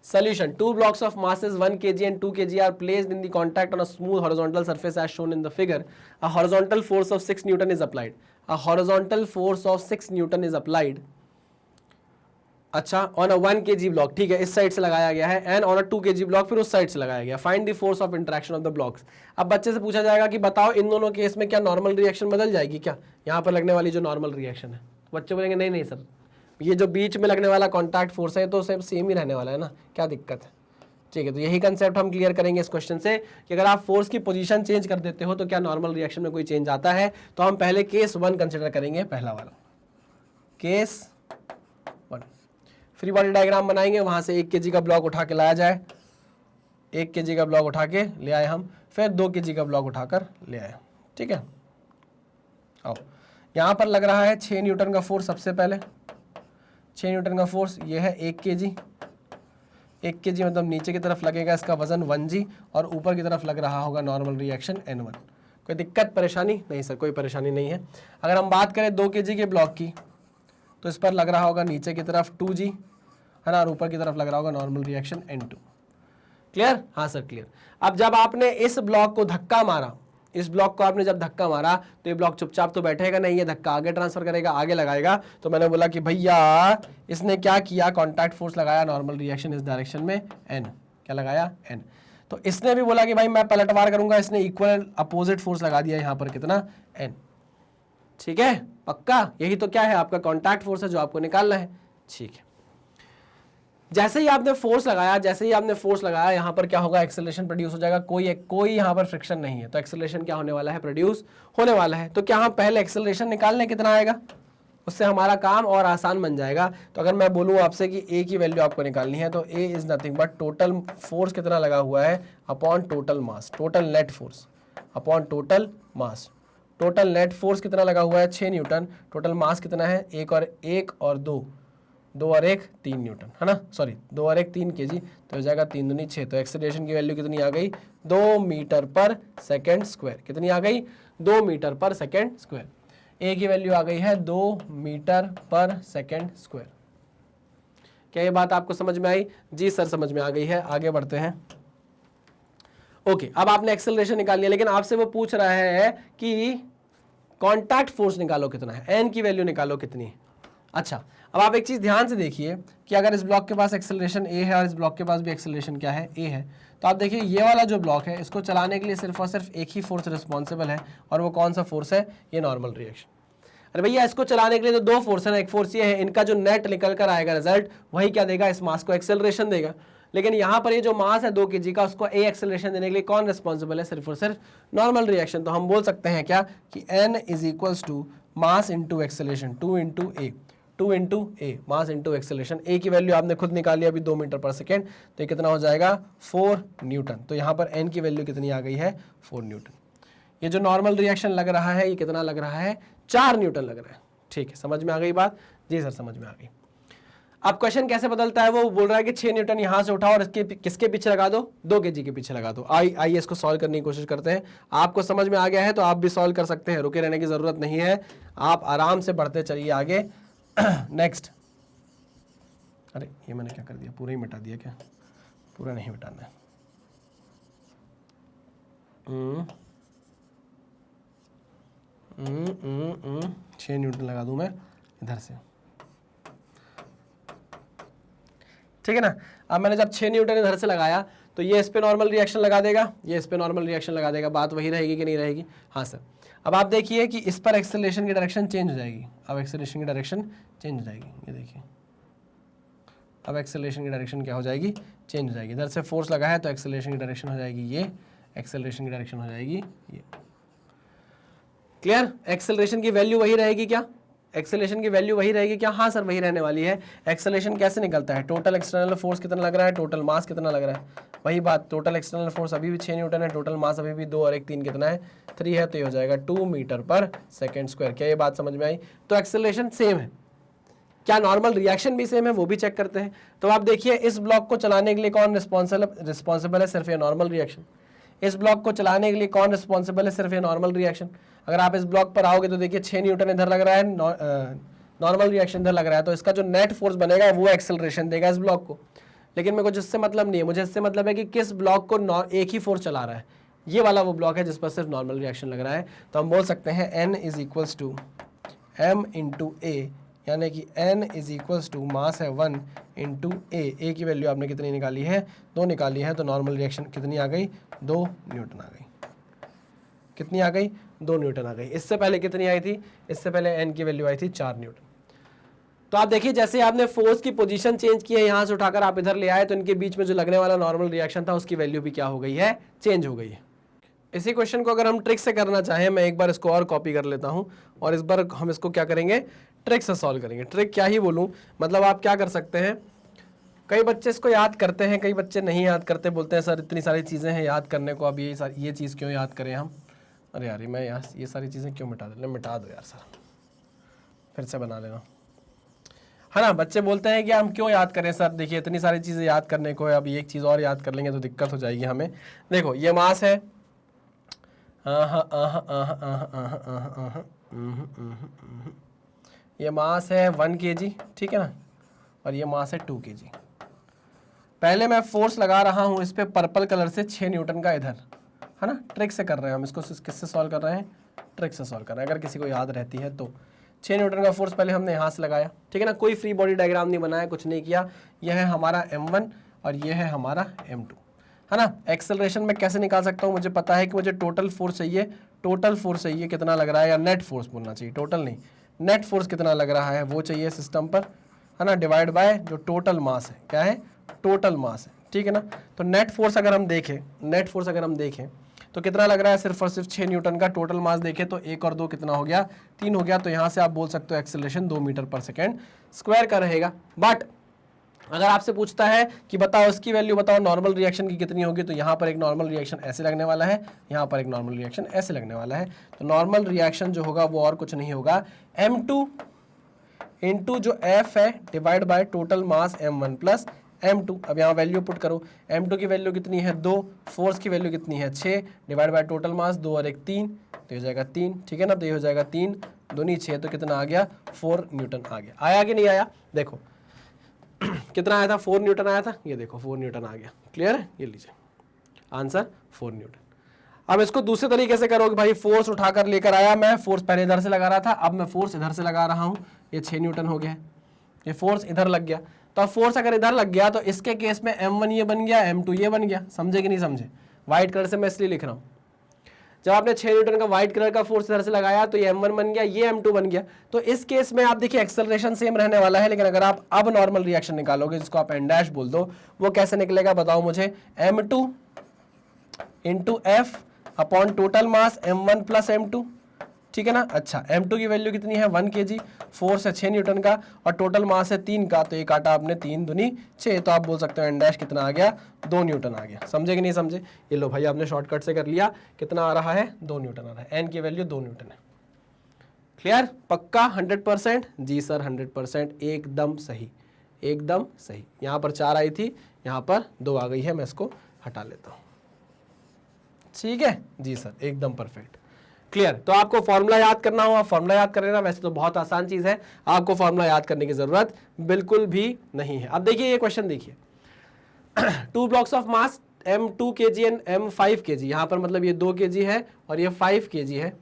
solution, two blocks of masses 1 kg and 2 kg are placed in the contact on a smooth horizontal surface as shown in the figure. A horizontal force of 6 Newton is applied. A horizontal force of 6 Newton is applied. अच्छा, on a 1 kg block, ठीक है, इस side से लगाया गया है, and on a 2 kg block फिर उस साइड से लगाया गया। Find the force of interaction of the blocks. अब बच्चे से पूछा जाएगा कि बताओ इन दोनों केस में क्या नॉर्मल रिएक्शन बदल जाएगी क्या, यहाँ पर लगने वाली जो नॉर्मल रिएक्शन है। बच्चे बोलेंगे नहीं नहीं सर, ये जो बीच में लगने वाला कॉन्टैक्ट फोर्स है तो सब सेम ही रहने वाला है ना, क्या दिक्कत है। ठीक है, तो यही कंसेप्ट हम क्लियर करेंगे इस क्वेश्चन से कि अगर आप फोर्स की पोजीशन चेंज कर देते हो तो क्या नॉर्मल रिएक्शन में कोई चेंज आता है। तो हम पहले केस 1 कंसिडर करेंगे, पहला वाला केस 1। फ्री बॉडी डायग्राम बनाएंगे, वहां से 1 kg का ब्लॉक उठा के लाया जाए, 1 kg का ब्लॉक उठा के ले आए हम, फिर 2 kg का ब्लॉक उठाकर ले आए। ठीक है, आओ यहाँ पर लग रहा है 6 न्यूटन का फोर्स। सबसे पहले 6 न्यूटन का फोर्स, ये है 1 kg। 1 kg मतलब नीचे की तरफ लगेगा इसका वजन 1g, और ऊपर की तरफ लग रहा होगा नॉर्मल रिएक्शन N1। कोई दिक्कत परेशानी नहीं सर, कोई परेशानी नहीं है। अगर हम बात करें 2 kg के ब्लॉक की, तो इस पर लग रहा होगा नीचे की तरफ 2g, है ना, और ऊपर की तरफ लग रहा होगा नॉर्मल रिएक्शन N2। क्लियर? हाँ सर क्लियर। अब जब आपने इस ब्लॉक को धक्का मारा, इस ब्लॉक को आपने जब धक्का मारा तो ये ब्लॉक चुपचाप तो बैठेगा नहीं, ये धक्का आगे ट्रांसफर करेगा, आगे लगाएगा। तो मैंने बोला कि भैया इसने क्या किया, कॉन्टैक्ट फोर्स लगाया, नॉर्मल रिएक्शन इस डायरेक्शन में n, क्या लगाया n। तो इसने भी बोला कि भाई मैं पलटवार करूंगा, इसने इक्वल अपोजिट फोर्स लगा दिया यहाँ पर, कितना n। ठीक है, पक्का। यही तो क्या है, आपका कॉन्टैक्ट फोर्स है जो आपको निकालना है। ठीक है, जैसे ही आपने फोर्स लगाया, यहाँ पर क्या होगा, एक्सेलरेशन प्रोड्यूस हो जाएगा। कोई यहाँ पर फ्रिक्शन नहीं है, तो एक्सेलरेशन क्या होने वाला है, प्रोड्यूस होने वाला है। तो क्या हम पहले एक्सेलरेशन निकाल लें कितना आएगा, उससे हमारा काम और आसान बन जाएगा। तो अगर मैं बोलूँ आपसे कि ए की वैल्यू आपको निकालनी है, तो a is nothing but total force कितना लगा हुआ है upon total mass, total net force upon total mass. Total net force कितना लगा हुआ है 6 न्यूटन, टोटल मास कितना है 1 और 2 और 1 3 न्यूटन, है ना, सॉरी 2 और 1 3 kg, तो हो जाएगा 3 दूनी 6। तो एक्सेलरेशन की वैल्यू कितनी आ गई, 2 मीटर पर सेकेंड स्क्वायर। कितनी आ गई, 2 मीटर पर सेकेंड स्क्वायर। ए की वैल्यू आ गई है 2 मीटर पर सेकेंड स्क्वायर। क्या ये बात आपको समझ में आई? जी सर समझ में आ गई है। आगे बढ़ते हैं। ओके, अब आपने एक्सेलरेशन निकाल लिया, लेकिन आपसे वो पूछ रहा है कि कॉन्टैक्ट फोर्स निकालो कितना है, एन की वैल्यू निकालो कितनी है। अच्छा, अब आप एक चीज ध्यान से देखिए कि अगर इस ब्लॉक के पास एक्सेलरेशन ए है और इस ब्लॉक के पास भी एक्सेलरेशन क्या है, ए है, तो आप देखिए ये वाला जो ब्लॉक है इसको चलाने के लिए सिर्फ और सिर्फ एक ही फोर्स रिस्पॉन्सिबल है, और वो कौन सा फोर्स है? ये नॉर्मल रिएक्शन। अरे भैया इसको चलाने के लिए तो दो फोर्स है ना, एक फोर्स ये है, इनका जो नेट निकल कर आएगा रिजल्ट वही क्या देगा? इस मास को एक्सेलरेशन देगा। लेकिन यहाँ पर ये जो मास है 2 kg का, उसको ए एक्सेलरेशन देने के लिए कौन रिस्पॉन्सिबल है? सिर्फ और सिर्फ नॉर्मल रिएक्शन। तो हम बोल सकते हैं क्या कि n is equals to mass into acceleration, 2 into a, mass into acceleration. A की वैल्यू आपने खुद निकाली अभी 2 मीटर पर सेकेंड, तो ये कितना हो जाएगा? 4 न्यूटन। तो यहाँ पर n की वैल्यू कितनी आ गई है? 4 न्यूटन। ये जो नॉर्मल रिएक्शन लग रहा है ये कितना लग रहा है? 4 न्यूटन लग रहा है। ठीक है, समझ में आ गई बात? जी सर समझ में आ गई। अब क्वेश्चन कैसे बदलता है, वो बोल रहा है कि 6 न्यूटन यहां से उठाओ और इसके किसके पीछे लगा दो? 2 kg के पीछे लगा दो। आइए इसको सॉल्व करने की कोशिश करते हैं। आपको समझ में आ गया है तो आप भी सॉल्व कर सकते हैं, रुके रहने की जरूरत नहीं है, आप आराम से बढ़ते चलिए आगे। नेक्स्ट, अरे ये मैंने क्या कर दिया, पूरा ही मिटा दिया क्या? पूरा नहीं मिटाना है। 6 न्यूटन लगा दूं मैं इधर से, ठीक है ना। अब मैंने जब 6 न्यूटन इधर से लगाया तो ये इस पे नॉर्मल रिएक्शन लगा देगा, ये इस पे नॉर्मल रिएक्शन लगा देगा, बात वही रहेगी कि नहीं रहेगी? हाँ सर। अब आप देखिए कि इस पर एक्सेलरेशन की डायरेक्शन चेंज हो जाएगी। अब एक्सेलरेशन की डायरेक्शन चेंज हो जाएगी, ये देखिए, अब एक्सेलरेशन की डायरेक्शन क्या हो जाएगी? चेंज हो जाएगी। इधर से फोर्स लगा है तो एक्सेलरेशन की डायरेक्शन हो जाएगी ये, एक्सेलरेशन की डायरेक्शन हो जाएगी ये। क्लियर? एक्सेलरेशन की वैल्यू वही रहेगी क्या? एक्सेलरेशन की वैल्यू वही रहेगी क्या? हाँ सर वही रहने वाली है। एक्सेलरेशन कैसे निकलता है? टोटल एक्सटर्नल फोर्स कितना लग रहा है, टोटल मास कितना लग रहा है, वही बात। टोटल एक्सटर्नल फोर्स अभी भी 6 न्यूटन है, टोटल मास अभी भी 2 और 1 3 कितना है? 3 है, तो ये हो जाएगा 2 मीटर पर सेकेंड स्क्वायर। क्या ये बात समझ में आई? तो एक्सेलरेशन सेम है। क्या नॉर्मल रिएक्शन भी सेम है? वो भी चेक करते हैं। तो आप देखिए इस ब्लॉक को चलाने के लिए कौन रिस्पॉन्सिबल है? सिर्फ ये नॉर्मल रिएक्शन। इस ब्लॉक को चलाने के लिए कौन रिस्पॉन्सिबल है? सिर्फ ये नॉर्मल रिएक्शन। अगर आप इस ब्लॉक पर आओगे तो देखिए 6 न्यूटन इधर लग रहा है, नॉर्मल रिएक्शन इधर लग रहा है, तो इसका जो नेट फोर्स बनेगा वो एक्सेलरेशन देगा इस ब्लॉक को। लेकिन मेरे को जिससे मतलब नहीं है, मुझे इससे मतलब है कि किस ब्लॉक को एक ही फोर्स चला रहा है। ये वाला वो ब्लॉक है जिस पर सिर्फ नॉर्मल रिएक्शन लग रहा है। तो हम बोल सकते हैं n is equals to m into a, यानी कि n is equals to mass है 1 इंटू ए की वैल्यू आपने कितनी निकाली है? 2 निकाली है। तो नॉर्मल रिएक्शन कितनी आ गई? 2 न्यूटन आ गई। कितनी आ गई? 2 न्यूटन आ गई। इससे पहले कितनी आई थी? इससे पहले n की वैल्यू आई थी 4 न्यूटन। तो आप देखिए जैसे आपने फोर्स की पोजीशन चेंज की है, यहाँ से उठाकर आप इधर ले आए, तो इनके बीच में जो लगने वाला नॉर्मल रिएक्शन था उसकी वैल्यू भी क्या हो गई है? चेंज हो गई है। इसी क्वेश्चन को अगर हम ट्रिक से करना चाहें, मैं एक बार इसको और कॉपी कर लेता हूँ और इस बार हम इसको क्या करेंगे? ट्रिक से सॉल्व करेंगे। ट्रिक क्या ही बोलूँ, मतलब आप क्या कर सकते हैं, कई बच्चे इसको याद करते हैं, कई बच्चे नहीं याद करते, बोलते हैं सर इतनी सारी चीज़ें हैं याद करने को, अब ये चीज़ क्यों याद करें हम? अरे यार मैं यार ये सारी चीज़ें क्यों मिटा दें? मिटा दो यार सर, फिर से बना लेना, है ना। बच्चे बोलते हैं कि हम क्यों याद करें सर, देखिए इतनी सारी चीज़ें याद करने को है, अब एक चीज़ और याद कर लेंगे तो दिक्कत हो जाएगी हमें। देखो ये मास है, ये मास है 1 kg, ठीक है ना, और ये मास है 2 kg। पहले मैं फोर्स लगा रहा हूँ इस पे पर्पल कलर से 6 न्यूटन का इधर, है ना। ट्रिक से कर रहे हैं हम इसको, किससे सॉल्व कर रहे हैं? ट्रिक से सॉल्व कर रहे हैं, अगर किसी को याद रहती है तो। 6 न्यूटन का फोर्स पहले हमने यहाँ से लगाया, ठीक है ना, कोई फ्री बॉडी डायग्राम नहीं बनाया, कुछ नहीं किया। यह है हमारा m1 और ये है हमारा m2, है ना। एक्सेलरेशन में कैसे निकाल सकता हूँ? मुझे पता है कि मुझे टोटल फोर्स चाहिए, टोटल फोर्स चाहिए कितना लग रहा है, या नेट फोर्स बोलना चाहिए, टोटल नहीं, नेट फोर्स कितना लग रहा है वो चाहिए सिस्टम पर, है ना, डिवाइड बाय जो टोटल मास है। क्या है? टोटल मास है, ठीक है ना। तो नेट फोर्स अगर हम देखें, नेट फोर्स अगर हम देखें तो कितना लग रहा है? सिर्फ और सिर्फ 6 न्यूटन का। टोटल मास देखें तो 1 और 2 कितना हो गया? 3 हो गया। तो यहाँ से आप बोल सकते हो एक्सेलरेशन 2 मीटर पर सेकेंड स्क्वायर का रहेगा। बट अगर आपसे पूछता है कि बताओ इसकी वैल्यू बताओ नॉर्मल रिएक्शन की कितनी होगी, तो यहाँ पर एक नॉर्मल रिएक्शन ऐसे लगने वाला है, यहाँ पर एक नॉर्मल रिएक्शन ऐसे लगने वाला है। तो नॉर्मल रिएक्शन जो होगा वो और कुछ नहीं होगा, m2 इंटू जो f है divide by total mass m1 plus m2। अब यहाँ वैल्यू पुट करो, m2 की वैल्यू कितनी है? 2, फोर्स की वैल्यू कितनी है? 6, डिवाइड बाय टोटल मास 2 और 1 3, तो ये हो जाएगा 3, ठीक है ना। तो ये हो जाएगा 3 दूनी 6, तो कितना आ गया? 4 न्यूटन आ गया। आया कि नहीं आया? देखो कितना आया था? 4 न्यूटन आया था, ये देखो 4 न्यूटन आ गया। क्लियर है? ये लीजिए आंसर 4 न्यूटन। अब इसको दूसरे तरीके से करोगे, भाई फोर्स उठाकर लेकर आया मैं, फोर्स पहले इधर से लगा रहा था, अब मैं फोर्स इधर से लगा रहा हूँ, ये 6 न्यूटन हो गया है, ये फोर्स इधर लग गया। तो अब फोर्स अगर इधर लग गया तो इसके केस में m1 ये बन गया, m2 ये बन गया। समझे कि नहीं समझे? व्हाइट कलर से मैं इसलिए लिख रहा हूं, जब आपने 6 न्यूटन का व्हाइट कलर का फोर्स इधर से लगाया तो ये m1 बन गया, ये m2 बन गया। तो इस केस में आप देखिए एक्सेलरेशन सेम रहने वाला है, लेकिन अगर आप अब नॉर्मल रिएक्शन निकालोगे जिसको आप n डैश बोल दो, वो कैसे निकलेगा बताओ मुझे? m2 into F upon total मास m1 प्लस m2, ठीक है ना। अच्छा, m2 की वैल्यू कितनी है? 1 kg, फोर्स है 6 न्यूटन का और टोटल मास है 3 का, तो ये काटा आपने 3 दूनी 6, तो आप बोल सकते हो n डैश कितना आ गया? 2 न्यूटन आ गया। समझे कि नहीं समझे? ये लो भाई आपने शॉर्टकट से कर लिया, कितना आ रहा है? 2 न्यूटन आ रहा है, n की वैल्यू 2 न्यूटन है। क्लियर? पक्का 100%? जी सर 100%, एकदम सही, एकदम सही। यहाँ पर 4 आई थी, यहाँ पर 2 आ गई है, मैं इसको हटा लेता हूँ। ठीक है जी सर, एकदम परफेक्ट। क्लियर? तो आपको फॉर्मूला याद करना हो, आप फॉर्मूला याद कर लेना। वैसे तो बहुत आसान चीज है, आपको फॉर्मूला याद करने की जरूरत बिल्कुल भी नहीं है। अब देखिए ये क्वेश्चन देखिए, 2 blocks of mass m2 kg and m5 kg, यहां पर मतलब ये 2 kg है और ये 5 kg है,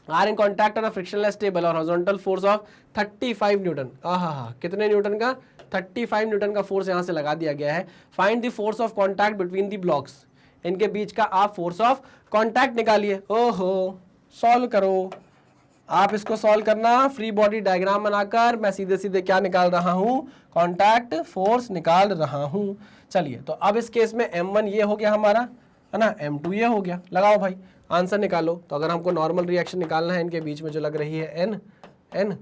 are in contact on a frictionless table और हॉरिजॉन्टल फोर्स ऑफ 35 न्यूटन। कितने न्यूटन का? 35 न्यूटन का फोर्स यहां से लगा दिया गया है। Find the force of contact between the blocks, इनके बीच का आप फोर्स ऑफ कॉन्टैक्ट निकालिए। ओहो, सॉल्व करो। आप इसको सॉल्व करना फ्री बॉडी डायग्राम बनाकर, मैं सीधे सीधे क्या निकाल रहा हूं? कॉन्टैक्ट फोर्स निकाल रहा हूं। चलिए, तो अब इस केस में m1 ये हो गया हमारा, है ना, m2 ये हो गया। लगाओ भाई, आंसर निकालो। तो अगर हमको नॉर्मल रिएक्शन निकालना है इनके बीच में जो लग रही है n,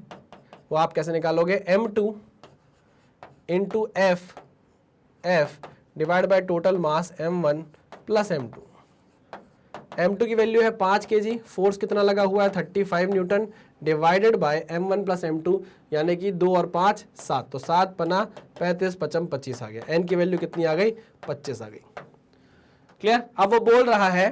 वो आप कैसे निकालोगे? m2 into f divide by total mass m1 plus m2। m2 की वैल्यू है 5 kg, फोर्स कितना लगा हुआ है? 35 Newton, divided by m1 plus m2, यानी कि 2 और 5 7, तो 7 पना 35 55 25 आ गया। n की वैल्यू कितनी आ गई? 25 आ गई। क्लियर? अब वो बोल रहा है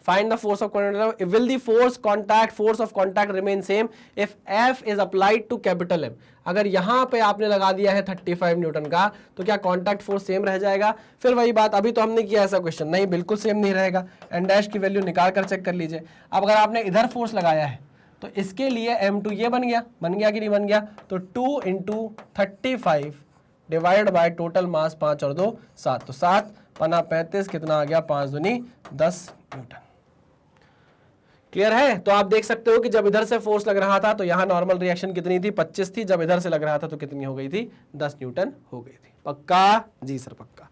find the force of contact, will the force of contact remain same if f is applied to capital M। अगर यहां पे आपने लगा दिया है 35 न्यूटन का, तो क्या कॉन्टैक्ट फोर्स सेम रह जाएगा? फिर वही बात, अभी तो हमने किया ऐसा क्वेश्चन, नहीं बिल्कुल सेम नहीं रहेगा। n डैश की वैल्यू निकाल कर चेक कर लीजिए। अब अगर आपने इधर फोर्स लगाया है तो इसके लिए m2 ये बन गया कि नहीं बन गया? तो 2 into 35 divide by total mass 5 और 2 7, तो 7 पना 35, कितना आ गया? 5 दूनी 10 न्यूटन। क्लियर है? तो आप देख सकते हो कि जब इधर से फोर्स लग रहा था तो यहां नॉर्मल रिएक्शन कितनी थी? 25 थी। जब इधर से लग रहा था तो कितनी हो गई थी? 10 न्यूटन हो गई थी। पक्का? जी सर पक्का।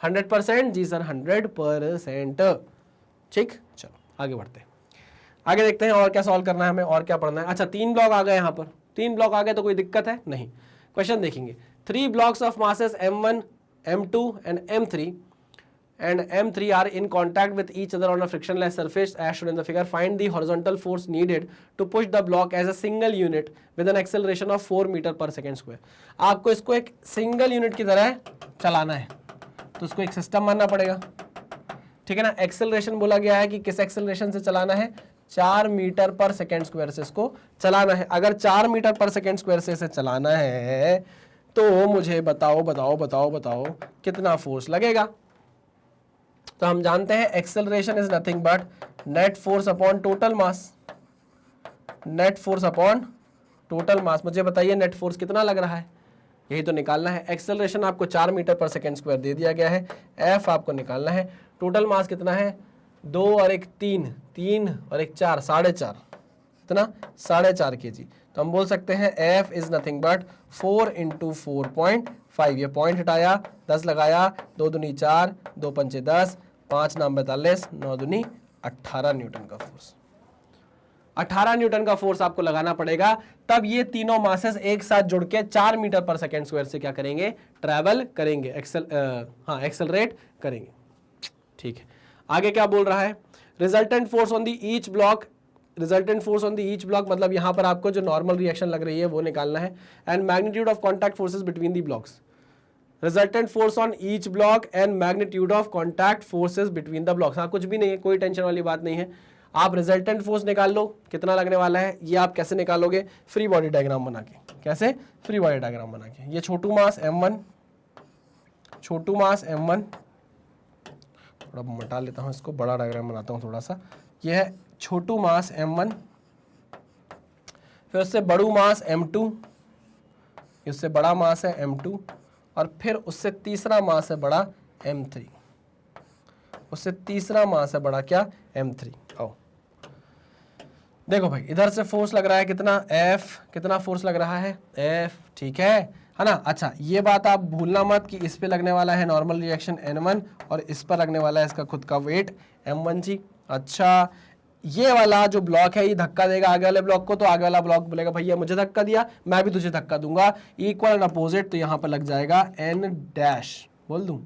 100%? जी सर 100%। ठीक, चलो आगे बढ़ते हैं, आगे देखते हैं और क्या सॉल्व करना है हमें, और क्या पढ़ना है। अच्छा, 3 ब्लॉक आ गए यहाँ पर, 3 ब्लॉक आ गए तो कोई दिक्कत है? नहीं। क्वेश्चन देखेंगे, 3 blocks of masses m1, m2 and m3 are in contact with each other on a frictionless surface as shown in the figure. Find the horizontal force needed to push the block as a single unit with an acceleration of 4 meter per second square. आपको इसको एक single unit की तरह चलाना है, तो इसको एक सिस्टम मानना पड़ेगा, ठीक है ना। एक्सेलरेशन बोला गया है कि किस एक्सेलरेशन से चलाना है? 4 मीटर पर सेकेंड स्क्वायर से इसको चलाना है। अगर 4 मीटर पर सेकेंड स्क्वायर से इसे चलाना है तो मुझे बताओ कितना फोर्स लगेगा? तो हम जानते हैं acceleration is nothing but net force upon total mass. Net force upon total मास, मुझे बताइए नेट फोर्स कितना लग रहा है? यही तो निकालना है। एक्सेलरेशन आपको 4 मीटर पर सेकेंड स्क्वायर दे दिया गया है, एफ आपको निकालना है। टोटल मास कितना है? 2 और 1 3, 3 और 1 4, 4.5, कितना? 4.5 kg। तो हम बोल सकते हैं F is nothing but 4 into 4.5, ये पॉइंट हटाया, 10 लगाया, 2 दूनी 4, 2 पंचे 10, 5 नाम 42, 9 दूनी 18 न्यूटन का फोर्स। 18 न्यूटन का फोर्स आपको लगाना पड़ेगा, तब ये तीनों मासेस एक साथ जुड़ के 4 मीटर पर सेकेंड स्क्वायर से क्या करेंगे? ट्रैवल करेंगे, एक्सेलरेट करेंगे। ठीक है, आगे क्या बोल रहा है? Resultant force on the each block, resultant force on the each block मतलब यहां पर आपको जो नॉर्मल रिएक्शन लग रही है वो निकालना है। And magnitude of contact forces between the blocks, resultant force on each block and magnitude of contact forces between the blocks. हाँ, कुछ भी नहीं है, कोई टेंशन वाली बात नहीं है। आप रिजल्टेंट फोर्स निकाल लो कितना लगने वाला है, ये आप कैसे निकालोगे? फ्री बॉडी डायग्राम बना के। कैसे? फ्री बॉडी डायग्राम बना के। ये छोटू मास m1, थोड़ा मटा लेता हूं इसको, बड़ा डायग्राम बनाता हूं थोड़ा सा। ये है छोटू मास m1, फिर उससे बड़ू मास m2, उससे बड़ा मास है m2, और फिर उससे तीसरा मास है बड़ा m3, उससे तीसरा मास है बड़ा क्या, m3। आओ देखो भाई, इधर से फोर्स लग रहा है कितना, F, कितना फोर्स लग रहा है, F, ठीक है ना। अच्छा, ये बात आप भूलना मत कि इस पे लगने वाला है नॉर्मल रिएक्शन N1 और इस पर लगने वाला है इसका खुद का वेट M1 जी। अच्छा, ये वाला जो ब्लॉक है ये धक्का देगा आगे वाले ब्लॉक को, तो आगे वाला ब्लॉक बोलेगा भैया मुझे धक्का दिया, मैं भी तुझे धक्का दूंगा, इक्वल एंड अपोजिट, तो यहाँ पर लग जाएगा N डैश, बोल दूं,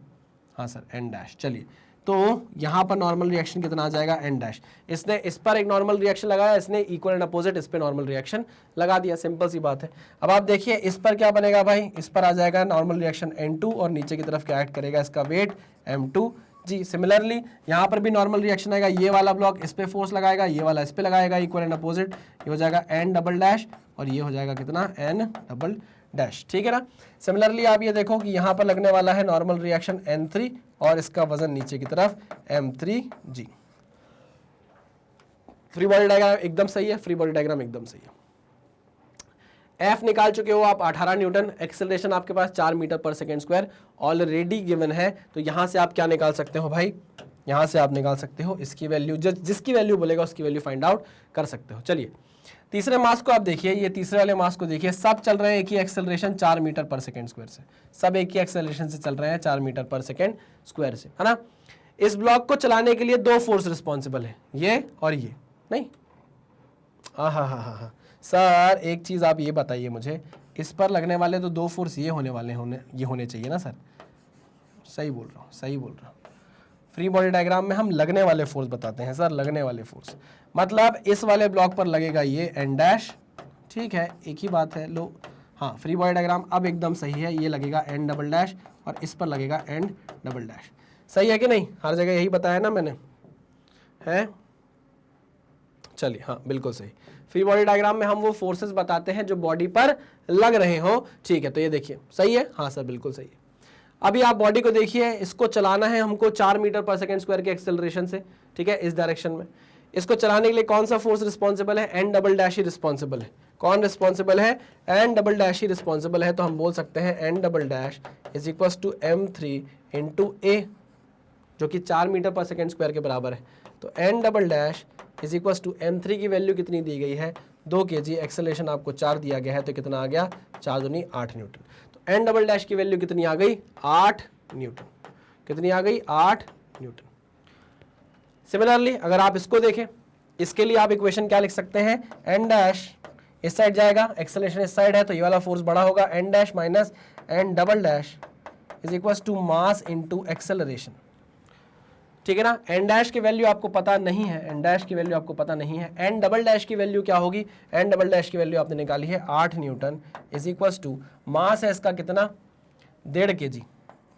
हाँ सर N डैश। चलिए, तो यहाँ पर नॉर्मल रिएक्शन कितना आ जाएगा, N डैश। इसने इस पर एक नॉर्मल रिएक्शन लगाया, इसने इक्वल एंड अपोजिट इस पे नॉर्मल रिएक्शन लगा दिया, सिंपल सी बात है। अब आप देखिए इस पर क्या बनेगा भाई, इस पर आ जाएगा नॉर्मल रिएक्शन N2 और नीचे की तरफ क्या ऐड करेगा, इसका वेट M2 जी। सिमिलरली यहाँ पर भी नॉर्मल रिएक्शन आएगा, ये वाला ब्लॉक इस पे फोर्स लगाएगा, ये वाला इस पे लगाएगा, इक्वल एंड अपोजिट, ये हो जाएगा N डबल डैश और ये हो जाएगा कितना, N डबल डैश, ठीक है ना। सिमिलरली आप ये देखो कि यहाँ पर लगने वाला है नॉर्मल रिएक्शन N3 और इसका वजन नीचे की तरफ M3 जी। फ्री बॉडी डायग्राम एकदम सही है, फ्री बॉडी डायग्राम एकदम सही है। F निकाल चुके हो आप 18 न्यूटन, एक्सेलरेशन आपके पास 4 मीटर पर सेकेंड स्क्वायर ऑलरेडी गिवन है, तो यहां से आप क्या निकाल सकते हो भाई, यहां से आप निकाल सकते हो इसकी वैल्यू, जिसकी वैल्यू बोलेगा उसकी वैल्यू फाइंड आउट कर सकते हो। चलिए तीसरे मास को आप देखिए, ये तीसरे वाले मास को देखिए, सब चल रहे हैं एक ही एक्सेलरेशन 4 मीटर पर सेकेंड स्क्वायर से, सब एक ही एक्सेलरेशन से चल रहे हैं 4 मीटर पर सेकेंड स्क्वायर से, है ना। इस ब्लॉक को चलाने के लिए 2 फोर्स रिस्पॉन्सिबल है, ये और ये, नहीं, हाँ सर एक चीज आप ये बताइए मुझे, इस पर लगने वाले तो 2 फोर्स ये होने वाले ये होने चाहिए ना सर, सही बोल रहा हूँ, सही बोल रहा हूँ। फ्री बॉडी डायग्राम में हम लगने वाले फोर्स बताते हैं सर, लगने वाले फोर्स मतलब इस वाले ब्लॉक पर लगेगा ये N डैश, ठीक है, एक ही बात है, लो हाँ फ्री बॉडी डायग्राम अब एकदम सही है, ये लगेगा N डबल डैश और इस पर लगेगा N डबल डैश, सही है कि नहीं, हर जगह यही बताया ना मैंने, है, चलिए हाँ बिल्कुल सही। फ्री बॉडी डायग्राम में हम वो फोर्सेस बताते हैं जो बॉडी पर लग रहे हो, ठीक है, तो ये देखिए सही है, हाँ सर बिल्कुल सही है। अभी आप बॉडी को देखिए, इसको चलाना है हमको 4 मीटर पर सेकेंड स्क्वायर के एक्सेलरेशन से, ठीक है, इस डायरेक्शन में। इसको चलाने के लिए कौन सा फोर्स रिस्पॉन्सिबल है, N डबल डैश ही रिस्पॉन्सिबल है। कौन रिस्पॉन्सिबल है, N डबल डैश ही रिस्पॉन्सिबल है, तो हम बोल सकते हैं N double dash is equal to M3 into A, जो कि 4 मीटर पर सेकेंड स्क्वायर के बराबर है। तो N double dash is equal to M3 की वैल्यू कितनी दी गई है, 2 kg, एक्सेलरेशन आपको 4 दिया गया है, तो कितना आ गया, 4 दूनी 8 न्यूटन। तो N डबल डैश की वैल्यू कितनी आ गई, 8 न्यूटन, कितनी आ गई, 8 न्यूटन। सिमिलरली अगर आप इसको देखें, इसके लिए आप इक्वेशन क्या लिख सकते हैं, N डैश इस साइड जाएगा, एक्सेलरेशन इस साइड है, तो ये वाला फोर्स बड़ा होगा, N dash minus N double dash is equal to mass into acceleration, ठीक है ना। N डैश की वैल्यू आपको पता नहीं है, N डैश की वैल्यू आपको पता नहीं है, N डबल डैश की वैल्यू क्या होगी, N डबल डैश की वैल्यू आपने निकाली है 8 newton is equal to mass है इसका कितना, 1.5 kg,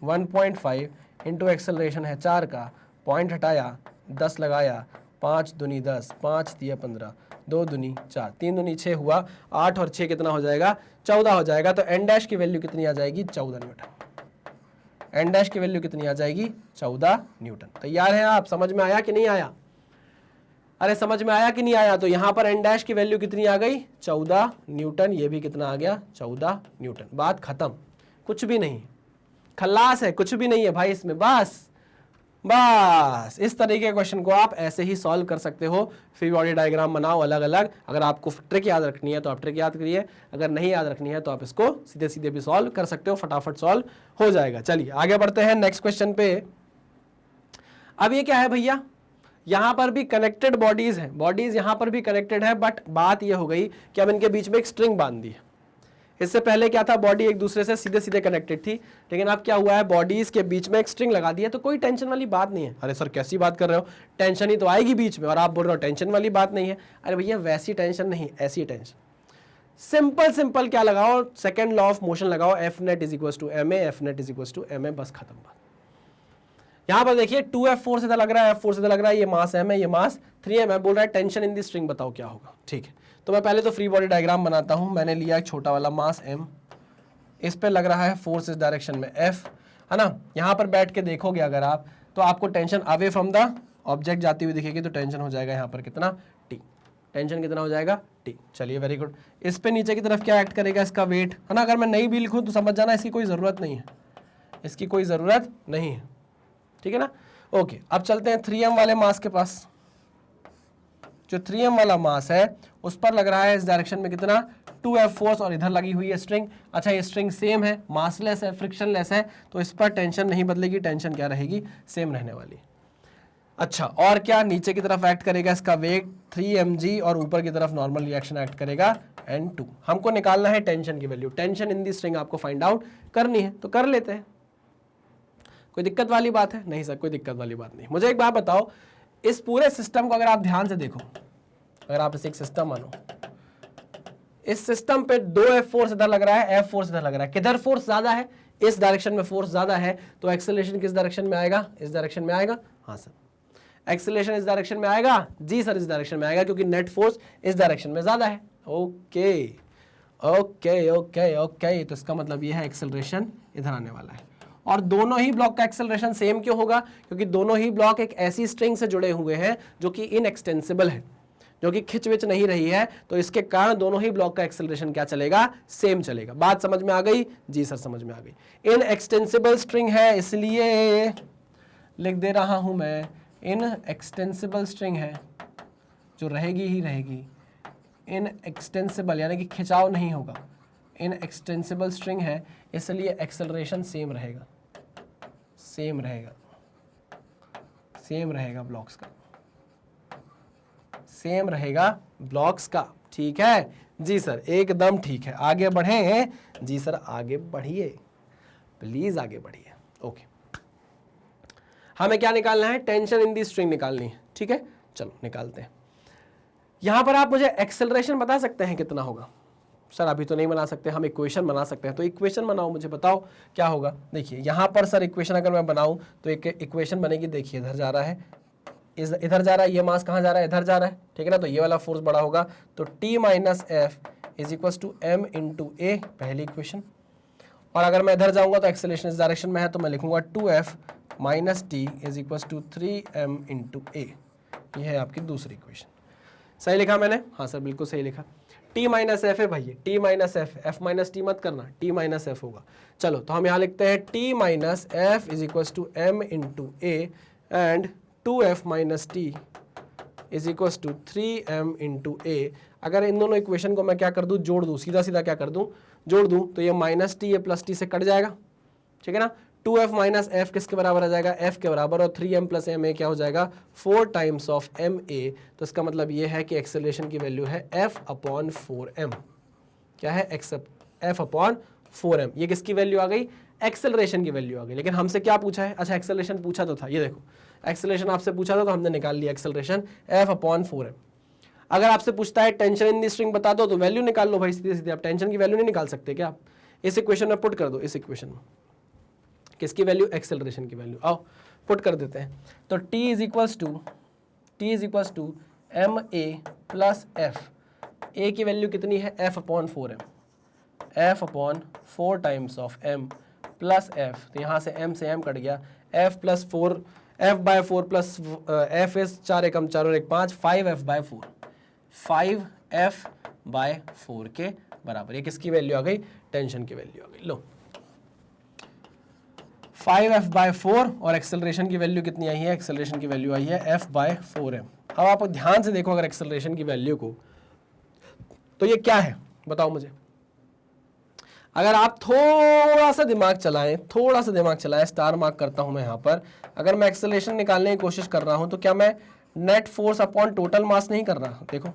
1.5 इंटू एक्सेलरेशन है 4 का, पॉइंट हटाया 10 लगाया, 5 दूनी 10, 5 दिया 15, 2 दूनी 4, 3 दूनी 6 हुआ, 8 और 6 कितना हो जाएगा, 14 हो जाएगा। तो N डैश की वैल्यू कितनी आ जाएगी, 14 न्यूटन। N डैश की वैल्यू कितनी आ जाएगी, 14 न्यूटन। तैयार हैं आप, समझ में आया कि नहीं आया, अरे समझ में आया कि नहीं आया। तो यहाँ पर N डैश की वैल्यू कितनी आ गई, 14 न्यूटन, ये भी कितना आ गया, 14 न्यूटन। बात खत्म, कुछ भी नहीं, खल्लास है, कुछ भी नहीं है भाई इसमें, बस इस तरीके के क्वेश्चन को आप ऐसे ही सॉल्व कर सकते हो। फ्री बॉडी डायग्राम बनाओ अलग अलग, अगर आपको ट्रिक याद रखनी है तो आप ट्रिक याद करिए, अगर नहीं याद रखनी है तो आप इसको सीधे सीधे भी सॉल्व कर सकते हो, फटाफट सॉल्व हो जाएगा। चलिए आगे बढ़ते हैं नेक्स्ट क्वेश्चन पे। अब ये क्या है भैया, यहां पर भी कनेक्टेड बॉडीज हैं, बॉडीज यहां पर भी कनेक्टेड है, बट बात ये हो गई कि अब इनके बीच में एक स्ट्रिंग बांध दी है। इससे पहले क्या था, बॉडी एक दूसरे से सीधे सीधे कनेक्टेड थी, लेकिन अब क्या हुआ है, बॉडीज के बीच में एक स्ट्रिंग लगा दी है। तो कोई टेंशन वाली बात नहीं है। अरे सर कैसी बात कर रहे हो, टेंशन ही तो आएगी बीच में, और आप बोल रहे हो टेंशन वाली बात नहीं है। अरे भैया वैसी टेंशन नहीं, ऐसी टेंशन। सिंपल क्या लगाओ, सेकेंड लॉ ऑफ मोशन लगाओ, F net is equal to M A, F net is equal to M A, बस खत्म बात। यहां पर देखिए 2F4 से लग रहा है, F4 से लग रहा है, ये मास m है, ये मास 3m है, बोल रहा है टेंशन इन दी स्ट्रिंग बताओ क्या होगा। ठीक है, तो मैं पहले तो फ्री बॉडी डायग्राम बनाता हूं। मैंने लिया एक छोटा वाला मास m, इस पे लग रहा है फोर्स इस डायरेक्शन में F, है ना। यहां पर बैठ के देखोगे अगर आप, तो आपको tension away from the object जाती हुई दिखेगी, तो टेंशन हो जाएगा यहाँ पर कितना, T। टेंशन कितना हो जाएगा टी। चलिए वेरी गुड। इस पे नीचे की तरफ क्या एक्ट करेगा, इसका वेट है ना। अगर मैं नहीं भी लिखूं तो समझ जाना इसकी कोई ज़रूरत नहीं है, इसकी कोई ज़रूरत नहीं है, ठीक है ना। ओके, अब चलते हैं 3m वाले मास के पास। जो 3m वाला मास है उस पर लग रहा है इस डायरेक्शन में कितना 2F फोर्स, और इधर लगी हुई है स्ट्रिंग। अच्छा, ये स्ट्रिंग सेम है, मासलेस है, फ्रिक्शनलेस है, तो इस पर टेंशन नहीं बदलेगी, टेंशन क्या रहेगी, सेम रहने वाली। अच्छा, और क्या, नीचे की तरफ एक्ट करेगा इसका वेट 3mg, और ऊपर की तरफ नॉर्मल रिएक्शन एक्ट करेगा N2। हमको निकालना है टेंशन की value, tension in the string आपको फाइंड आउट करनी है, तो कर लेते हैं। कोई दिक्कत वाली बात है? नहीं सर, कोई दिक्कत वाली बात नहीं। मुझे एक बात बताओ, इस पूरे सिस्टम को अगर आप ध्यान से देखो, अगर आप इसे एक सिस्टम मानो, इस सिस्टम पे 2F फोर्स इधर लग रहा है, F फोर्स इधर लग रहा है, किधर फोर्स ज्यादा है, इस डायरेक्शन में फोर्स ज्यादा है, तो एक्सेलरेशन किस डायरेक्शन में आएगा, इस डायरेक्शन में आएगा। हाँ सर, एक्सेलरेशन इस डायरेक्शन में आएगा। जी सर, इस डायरेक्शन में आएगा, क्योंकि नेट फोर्स इस डायरेक्शन में ज्यादा है। ओके ओके ओके ओके, तो इसका मतलब ये है एक्सेलरेशन इधर आने वाला है। और दोनों ही ब्लॉक का एक्सेलरेशन सेम क्यों होगा, क्योंकि दोनों ही ब्लॉक एक ऐसी स्ट्रिंग से जुड़े हुए हैं जो कि इनएक्सटेंसिबल है, जो कि खिंच विच नहीं रही है, तो इसके कारण दोनों ही ब्लॉक का एक्सेलरेशन क्या चलेगा, सेम चलेगा। बात समझ में आ गई? जी सर, समझ में आ गई। इनएक्सटेंसिबल स्ट्रिंग है, इसलिए लिख दे रहा हूं मैं, इनएक्सटेंसिबल स्ट्रिंग है, जो रहेगी ही रहेगी। इनएक्सटेंसिबल यानी कि खिंचाव नहीं होगा, इनएक्सटेंसिबल स्ट्रिंग है, इसलिए एक्सेलरेशन सेम रहेगा, सेम रहेगा, सेम रहेगा ब्लॉक्स का, सेम रहेगा ब्लॉक्स का। ठीक है जी सर, एकदम ठीक है। आगे बढ़े? जी सर, आगे बढ़िए, प्लीज आगे बढ़िए। ओके, हमें क्या निकालना है, टेंशन इन दी स्ट्रिंग निकालनी है। ठीक है, चलो निकालते हैं। यहां पर आप मुझे एक्सेलरेशन बता सकते हैं कितना होगा? सर अभी तो नहीं बना सकते, हम इक्वेशन बना सकते हैं। तो इक्वेशन बनाओ, मुझे बताओ क्या होगा। देखिए यहाँ पर सर इक्वेशन अगर मैं बनाऊं तो एक इक्वेशन बनेगी। देखिए इधर जा रहा है, इधर जा रहा है, ये मास कहाँ जा रहा है, इधर जा रहा है, ठीक है ना। तो ये वाला फोर्स बड़ा होगा, तो T minus F is equal to M into a, पहली इक्वेशन। और अगर मैं इधर जाऊंगा तो एक्सेलरेशन इस डायरेक्शन में है, तो मैं लिखूंगा 2F minus T is equal to 3m into a. ये है आपकी दूसरी इक्वेशन। सही लिखा मैंने? हाँ सर, बिल्कुल सही लिखा। T माइनस एफ है भाई, T minus F, F minus T मत करना, T माइनस एफ होगा। चलो, तो हम यहाँ लिखते हैं T minus F is equal to M into a and 2F minus T is equal to 3m into a. अगर इन दोनों इक्वेशन को मैं क्या कर दूं, जोड़ दूं, सीधा सीधा क्या कर दूं, जोड़ दूं, तो ये माइनस टी, ये प्लस टी से कट जाएगा, ठीक है ना। 2F माइनस एफ किसके बराबर आ जाएगा, F के बराबर, और 3m प्लस एम ए क्या हो जाएगा, 4 टाइम्स ऑफ एम ए। तो इसका मतलब ये है कि एक्सेलरेशन की वैल्यू है F अपॉन 4m। क्या है, F अपॉन 4m। ये किसकी वैल्यू आ गई, एक्सेलरेशन की वैल्यू आ गई। लेकिन हमसे क्या पूछा है, अच्छा एक्सेलरेशन पूछा तो था, ये देखो एक्सेलरेशन आपसे पूछा था, तो हमने निकाल लिया एक्सेलरेशन F अपॉन 4m। अगर आपसे पूछता है टेंशन इन दी स्ट्रिंग बता दो, तो वैल्यू निकाल लो भाई सीधे सीधे। आप टेंशन की वैल्यू नहीं निकाल सकते क्या? आप इस इक्वेशन में पुट कर दो, इस इक्वेशन में किसकी वैल्यू, एक्सेलरेशन की वैल्यू। आओ पुट कर देते हैं। तो T is equals to M a plus F. A की वैल्यू कितनी है, F upon 4m, F upon 4 times of m plus F. तो यहाँ से m से m कट गया, F plus 4, F by 4 plus F is 4 एकम 4 और 1 5, 5F बाय 4, 5F बाय 4 के बराबर। ये किसकी वैल्यू आ गई, टेंशन की वैल्यू आ गई। लो 5F बाय 4, और एक्सेलरेशन की वैल्यू कितनी आई है, एक्सेलरेशन की वैल्यू आई है F बाय 4m। अब आप ध्यान से देखो अगर एक्सेलरेशन की वैल्यू को, तो ये क्या है बताओ मुझे। अगर आप थोड़ा सा दिमाग चलाएं, स्टार मार्क करता हूं मैं यहाँ पर। अगर मैं एक्सेलरेशन निकालने की कोशिश कर रहा हूं, तो क्या मैं नेट फोर्स अपॉन टोटल मास नहीं कर रहा? देखो,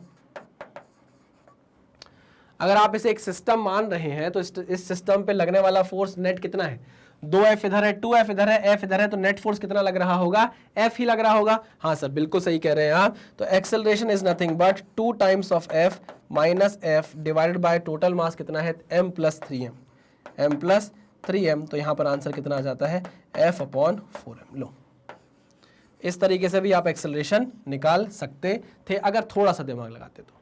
अगर आप इसे एक सिस्टम मान रहे हैं, तो इस सिस्टम पे लगने वाला फोर्स नेट कितना है, 2F इधर है, 2F इधर है, F इधर है, तो नेट फोर्स कितना लग रहा होगा, F ही लग रहा होगा। हाँ सर, बिल्कुल सही कह रहे हैं आप। तो acceleration is nothing but 2 times of F minus F divided by total mass कितना है, m प्लस 3m। तो यहाँ पर आंसर कितना आ जाता है, F अपॉन 4m। लो, इस तरीके से भी आप एक्सेलरेशन निकाल सकते थे अगर थोड़ा सा दिमाग लगाते तो।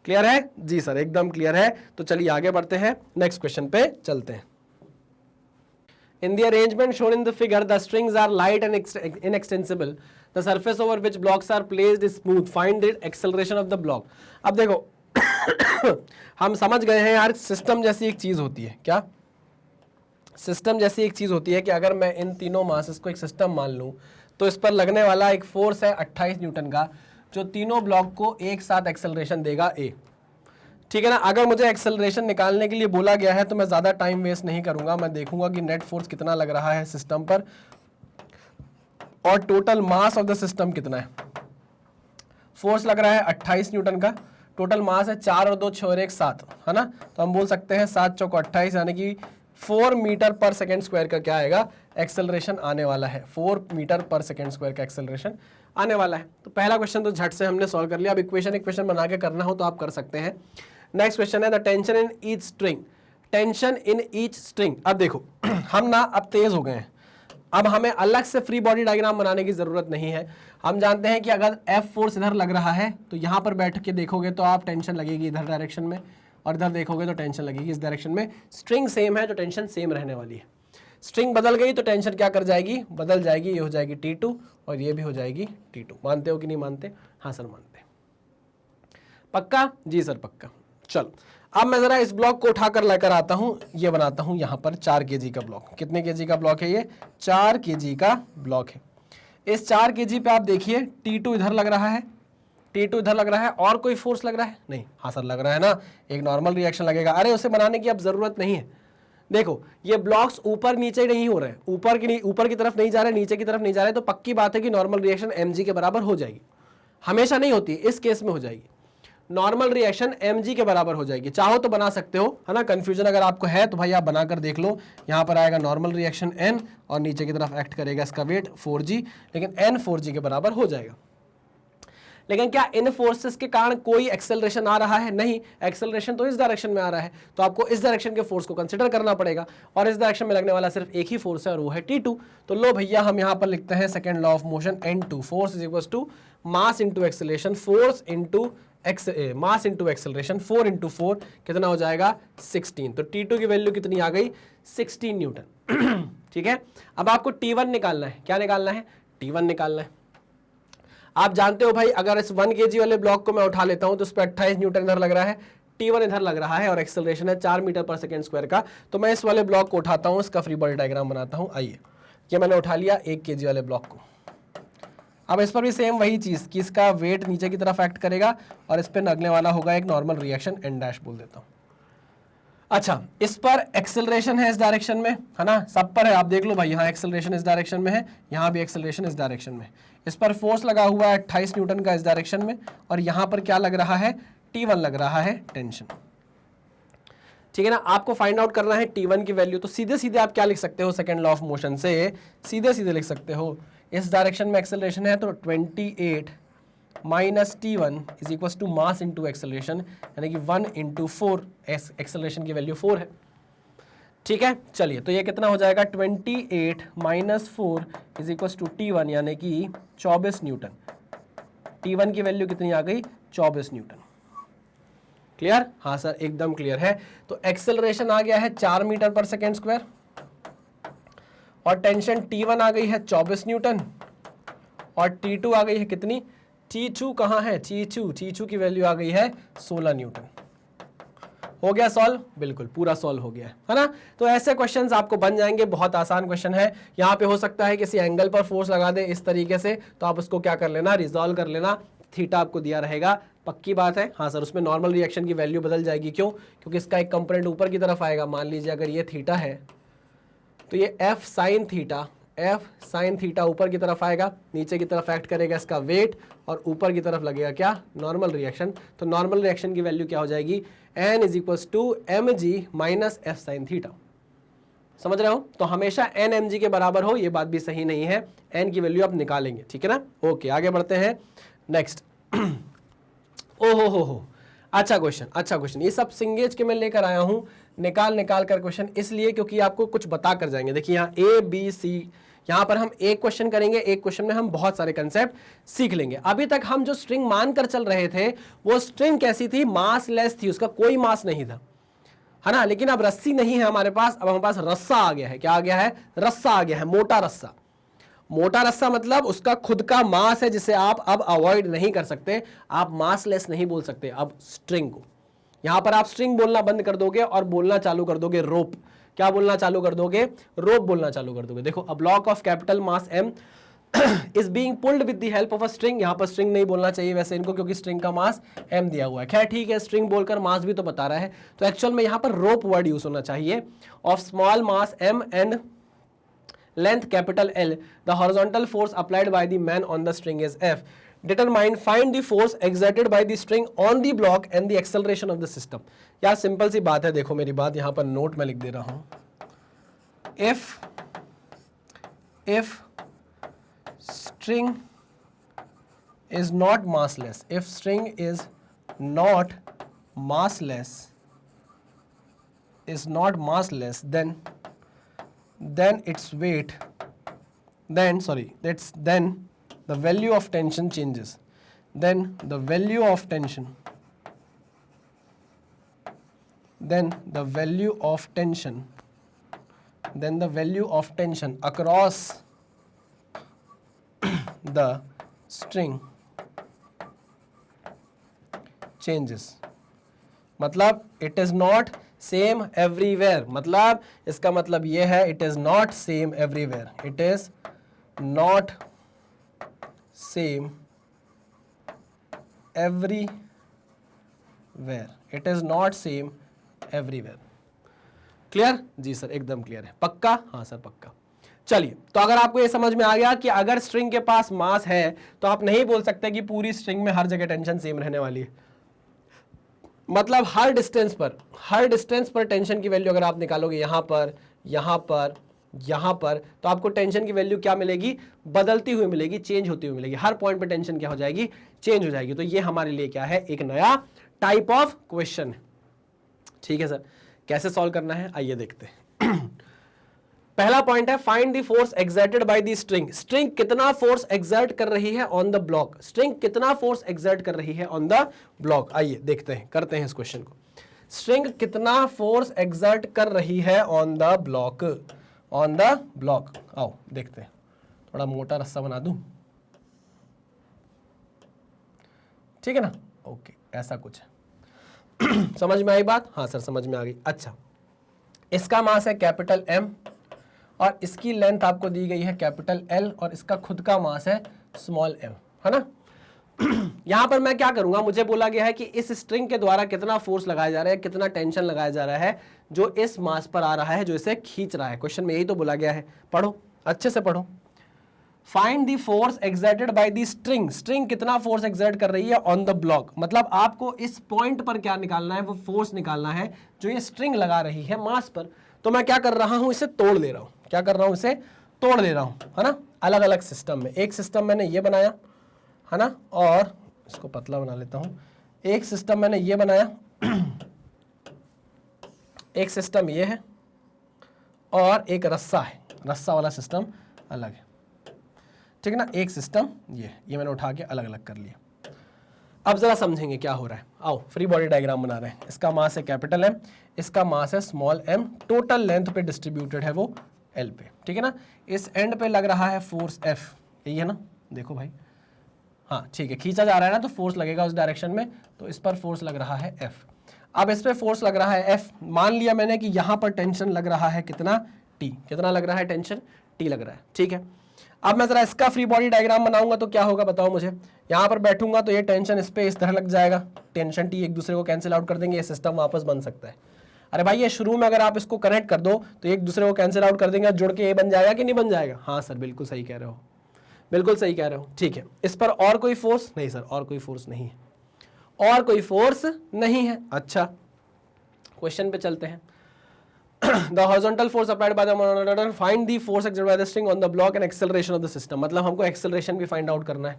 क्लियर है? जी सर, एकदम क्लियर है। तो चलिए आगे बढ़ते हैं, नेक्स्ट क्वेश्चन पे चलते हैं। In the arrangement shown in the figure, the strings are light and inextensible. The surface over which blocks are placed is smooth. Find the acceleration of the block. अब देखो हम समझ गए हैं यार, सिस्टम जैसी एक चीज होती है। क्या सिस्टम जैसी एक चीज होती है कि अगर मैं इन तीनों मासेस को एक सिस्टम मान लूं तो इस पर लगने वाला एक फोर्स है 28 न्यूटन का, जो तीनों ब्लॉक को एक साथ एक्सेलरेशन देगा ए। ठीक है ना। अगर मुझे एक्सेलरेशन निकालने के लिए बोला गया है तो मैं ज़्यादा टाइम वेस्ट नहीं करूंगा, मैं देखूंगा कि नेट फोर्स कितना लग रहा है सिस्टम पर और total mass of the system कितना है। फोर्स लग रहा है 28 न्यूटन का, टोटल मास है 4 और 2 6 और 1 7, है ना। तो हम बोल सकते हैं 7 चौक 28 यानी कि 4 मीटर पर सेकेंड स्क्वायर का क्या आएगा, एक्सेलरेशन आने वाला है। 4 मीटर पर सेकेंड स्क्वायर का एक्सेलरेशन आने वाला है। तो पहला क्वेश्चन तो झट से हमने सॉल्व कर लिया। अब इक्वेशन बना के करना हो तो आप कर सकते हैं। नेक्स्ट क्वेश्चन है the tension in each string. Tension in each string. अब देखो हम ना अब तेज हो गए हैं, अब हमें अलग से फ्री बॉडी डायग्राम बनाने की जरूरत नहीं है। हम जानते हैं कि अगर F फोर्स इधर लग रहा है तो यहाँ पर बैठ के देखोगे तो आप टेंशन लगेगी इधर डायरेक्शन में, और इधर देखोगे तो टेंशन लगेगी इस डायरेक्शन में। स्ट्रिंग सेम है तो टेंशन सेम रहने वाली है। स्ट्रिंग बदल गई तो टेंशन क्या कर जाएगी, बदल जाएगी। ये हो जाएगी T2 और ये भी हो जाएगी T2। मानते हो कि नहीं मानते? हाँ सर मानते। पक्का? जी सर पक्का। चलो अब मैं जरा इस ब्लॉक को उठाकर लेकर आता हूं, ये बनाता हूं यहाँ पर 4 kg का ब्लॉक। कितने kg का ब्लॉक है ये? 4 kg का ब्लॉक है। इस 4 kg पे आप देखिए T2 इधर लग रहा है, T2 इधर लग रहा है, और कोई फोर्स लग रहा है? नहीं। हाँ सर लग रहा है ना, एक नॉर्मल रिएक्शन लगेगा। अरे उसे बनाने की अब जरूरत नहीं है। देखो ये ब्लॉक्स ऊपर नीचे नहीं हो रहे हैं, ऊपर की तरफ नहीं जा रहे, नीचे की तरफ नहीं जा रहे, तो पक्की बात है कि नॉर्मल रिएक्शन mg के बराबर हो जाएगी। हमेशा नहीं होती, इस केस में हो जाएगी। नॉर्मल रिएक्शन mg के बराबर हो जाएगी। चाहो तो बना सकते हो, है ना। कंफ्यूजन अगर आपको है तो भाई आप बनाकर देख लो। यहाँ पर आएगा नॉर्मल रिएक्शन n और नीचे की तरफ एक्ट करेगा इसका वेट 4g, लेकिन n 4g के बराबर हो जाएगा। लेकिन क्या इन फोर्सेस के कारण कोई एक्सेलरेशन आ रहा है? नहीं, एक्सेलरेशन तो इस डायरेक्शन में आ रहा है, तो आपको इस डायरेक्शन के फोर्स को कंसिडर करना पड़ेगा, और इस डायरेक्शन में लगने वाला सिर्फ एक ही फोर्स है और वो है T2। तो लो भैया हम यहाँ पर लिखते हैं second law of motion N2, force is equal to mass into acceleration, force into mass into acceleration, 4 into 4 कितना हो जाएगा? 16। तो T2 की वैल्यू कितनी आ गई? 16 न्यूटन। ठीक है। अब आपको T1 निकालना है। क्या निकालना है? T1 निकालना है। आप जानते हो भाई अगर इस 1 kg वाले ब्लॉक को मैं उठा लेता हूं तो उस पर 28 न्यूटन इधर लग रहा है, T1 इधर लग रहा है और एक्सेलरेशन है 4 मीटर पर सेकेंड स्क्वायर का। तो मैं इस वाले ब्लॉक को उठाता हूं, इसका फ्री बॉडी डायग्राम बनाता हूं। आइए, ये मैंने उठा लिया 1 kg वाले ब्लॉक को। अब इस पर भी सेम वही चीज कि इसका वेट नीचे की तरफ एक्ट करेगा और इस पर लगने वाला होगा एक नॉर्मल रिएक्शन, n डैश बोल देता हूं। अच्छा, इस पर एक्सेलरेशन है इस डायरेक्शन में, है ना, सब पर है। आप देख लो भाई, यहाँ एक्सेलरेशन इस डायरेक्शन में है, यहाँ भी एक्सेलरेशन इस डायरेक्शन में। इस पर फोर्स लगा हुआ है 28 न्यूटन का इस डायरेक्शन में, और यहाँ पर क्या लग रहा है? T1 लग रहा है, टेंशन। ठीक है ना। आपको फाइंड आउट करना है T1 की वैल्यू। तो सीधे सीधे आप क्या लिख सकते हो सेकेंड लॉ ऑफ मोशन से? सीधे सीधे लिख सकते हो, इस डायरेक्शन में एक्सेलरेशन है तो 28 minus T1 is equal to mass into acceleration, यानी कि 1 इंटू 4। एक्सेलरेशन की वैल्यू 4 है। ठीक है, चलिए तो ये कितना हो जाएगा? 28 minus 4 is equal to T1 यानी कि 24 न्यूटन। T1 की वैल्यू कितनी आ गई? 24 न्यूटन। क्लियर? हाँ सर एकदम क्लियर है। तो एक्सेलरेशन आ गया है 4 मीटर पर सेकेंड स्क्वायर, और टेंशन T1 आ गई है 24 न्यूटन, और T2 आ गई है कितनी? T2 कहाँ है? T2 की वैल्यू आ गई है 16 न्यूटन। हो गया सॉल्व? बिल्कुल पूरा सॉल्व हो गया है ना। तो ऐसे क्वेश्चंस आपको बन जाएंगे, बहुत आसान क्वेश्चन है। यहाँ पे हो सकता है किसी एंगल पर फोर्स लगा दे इस तरीके से, तो आप उसको क्या कर लेना? रिजॉल्व कर लेना। थीटा आपको दिया रहेगा, पक्की बात है। हाँ सर, उसमें नॉर्मल रिएक्शन की वैल्यू बदल जाएगी। क्यों? क्योंकि इसका एक कंपोनेंट ऊपर की तरफ आएगा। मान लीजिए अगर ये थीटा है तो ये F साइन थीटा ऊपर की तरफ आएगा, नीचे की तरफ एक्ट करेगा इसका वेट, और ऊपर की तरफ लगेगा क्या? Normal reaction. तो नॉर्मल रिएक्शन की वैल्यू क्या हो जाएगी? n is equal to mg minus F sine theta. समझ रहे हो? तो हमेशा n mg के बराबर हो, ये बात भी सही नहीं है। n की वैल्यू आप निकालेंगे, ठीक है ना। ओके, आगे बढ़ते हैं। नेक्स्ट हो अच्छा क्वेश्चन। ये सब सिंगेज के मैं लेकर आया हूं निकाल कर क्वेश्चन, इसलिए क्योंकि आपको कुछ बता कर जाएंगे। देखिए यहाँ A B C, यहाँ पर हम एक क्वेश्चन करेंगे, एक क्वेश्चन में हम बहुत सारे कंसेप्ट सीख लेंगे। अभी तक हम जो स्ट्रिंग मानकर चल रहे थे वो स्ट्रिंग कैसी थी? मास लेस थी, उसका कोई मास नहीं था। है ना। लेकिन अब रस्सी नहीं है हमारे पास, अब हमारे पास रस्सा आ गया है। क्या आ गया है? रस्सा आ गया है, मोटा रस्सा। मोटा रस्सा मतलब उसका खुद का मास है, जिसे आप अब अवॉइड नहीं कर सकते, आप मासलेस नहीं बोल सकते अब स्ट्रिंग को। यहां पर आप स्ट्रिंग बोलना बंद कर दोगे और बोलना चालू कर दोगे रोप। क्या बोलना चालू कर दोगे? रोप बोलना चालू कर दोगे। देखो, a block of capital mass m is being pulled with the help of a string. यहां पर स्ट्रिंग नहीं बोलना चाहिए वैसे इनको, क्योंकि स्ट्रिंग का मास m दिया हुआ है। खैर ठीक है, स्ट्रिंग बोलकर मास भी तो बता रहा है, तो एक्चुअल में यहां पर रोप वर्ड यूज होना चाहिए। Of small mass m and length capital L, the horizontal force applied by the man on the string is F. Determine, find the force exerted by the string on the block and the acceleration of the system. यार simple सी बात है, देखो मेरी बात यहां पर note में लिख दे रहा हूं। if string is not massless, if string is not massless, then its weight, then the value of tension changes. Then the value of tension across the string changes. मतलब it is not same everywhere, मतलब इसका मतलब यह है it is not same everywhere, it is not same everywhere, it is not same everywhere. Clear? जी sir, एकदम clear है। पक्का? हाँ सर पक्का। चलिए, तो अगर आपको ये समझ में आ गया कि अगर स्ट्रिंग के पास मास है तो आप नहीं बोल सकते कि पूरी स्ट्रिंग में हर जगह टेंशन सेम रहने वाली है। मतलब हर डिस्टेंस पर टेंशन की वैल्यू अगर आप निकालोगे यहां पर, तो आपको टेंशन की वैल्यू क्या मिलेगी? बदलती हुई मिलेगी, चेंज होती हुई मिलेगी। हर पॉइंट पे टेंशन क्या हो जाएगी? चेंज हो जाएगी। तो ये हमारे लिए क्या है? एक नया टाइप ऑफ क्वेश्चन है। ठीक है सर, कैसे सॉल्व करना है आइए देखते हैं। पहला पॉइंट है find the force exerted by the string. String कितना फोर्स एक्सर्ट कर रही है ऑन द ब्लॉक? स्ट्रिंग कितना फोर्स एक्सर्ट कर रही है ऑन द ब्लॉक? आइए देखते हैं, करते हैं इस क्वेश्चन को। स्ट्रिंग कितना फोर्स एक्सर्ट कर रही है on the block? On the block आओ देखते हैं। थोड़ा मोटा रस्सा बना दूं, ठीक है ना? ओके, ऐसा कुछ है। समझ में आई बात? हाँ सर समझ में आ गई। अच्छा, इसका मास है कैपिटल M और इसकी लेंथ आपको दी गई है कैपिटल L और इसका खुद का मास है स्मॉल m, है ना। यहां पर मैं क्या करूंगा, मुझे बोला गया है कि इस स्ट्रिंग के द्वारा कितना फोर्स लगाया जा रहा है, कितना टेंशन लगाया जा रहा है जो इस मास पर आ रहा है, जो इसे खींच रहा है। क्वेश्चन में यही तो बोला गया है। पढ़ो, अच्छे से पढ़ो। Find the force exerted by the string. String कितना फोर्स एक्सर्ट कर रही है ऑन द ब्लॉक, मतलब आपको इस पॉइंट पर क्या निकालना है? वो फोर्स निकालना है जो ये स्ट्रिंग लगा रही है मास पर। तो मैं क्या कर रहा हूं? इसे तोड़ दे रहा हूं। क्या कर रहा हूं? इसे तोड़ दे रहा हूं, है ना। अलग अलग सिस्टम में, एक सिस्टम मैंने ये बनाया, है ना, और इसको पतला बना लेता हूं। एक सिस्टम मैंने ये बनाया, एक सिस्टम ये है और एक रस्सा है, रस्सा वाला सिस्टम अलग है, ठीक है ना। एक सिस्टम ये मैंने उठा के अलग अलग कर लिया। अब जरा समझेंगे क्या हो रहा है। आओ फ्री बॉडी डायग्राम बना रहे हैं। इसका मास है कैपिटल M, इसका मास है स्मॉल m, टोटल लेंथ पे डिस्ट्रीब्यूटेड है वो L पे, ठीक है ना। इस एंड पे लग रहा है फोर्स F, यही है ना, देखो भाई, हाँ ठीक है, खींचा जा रहा है ना तो फोर्स लगेगा उस डायरेक्शन में, तो इस पर फोर्स लग रहा है F। अब इस पे फोर्स लग रहा है F, मान लिया मैंने कि यहां पर टेंशन लग रहा है कितना? T। कितना लग रहा है टेंशन? T लग रहा है, ठीक है। अब मैं जरा इसका फ्री बॉडी डायग्राम बनाऊंगा तो क्या होगा बताओ मुझे। यहां पर बैठूंगा तो ये टेंशन इस पे इस तरह लग जाएगा, टेंशन T एक दूसरे को कैंसिल आउट कर देंगे, ये सिस्टम वापस बन सकता है। अरे भाई ये शुरू में अगर आप इसको कनेक्ट कर दो तो एक दूसरे को कैंसिल आउट कर देंगे, जुड़ के ये बन जाएगा कि नहीं बन जाएगा? हाँ सर बिल्कुल सही कह रहे हो, बिल्कुल सही कह रहे हो, ठीक है। इस पर और कोई फोर्स नहीं सर, और कोई फोर्स नहीं है, और कोई फोर्स नहीं है। अच्छा क्वेश्चन पे चलते हैं। The horizontal force applied by the monomer, find the force exerted by the string on the block and acceleration of the system। मतलब हमको acceleration भी find out करना है,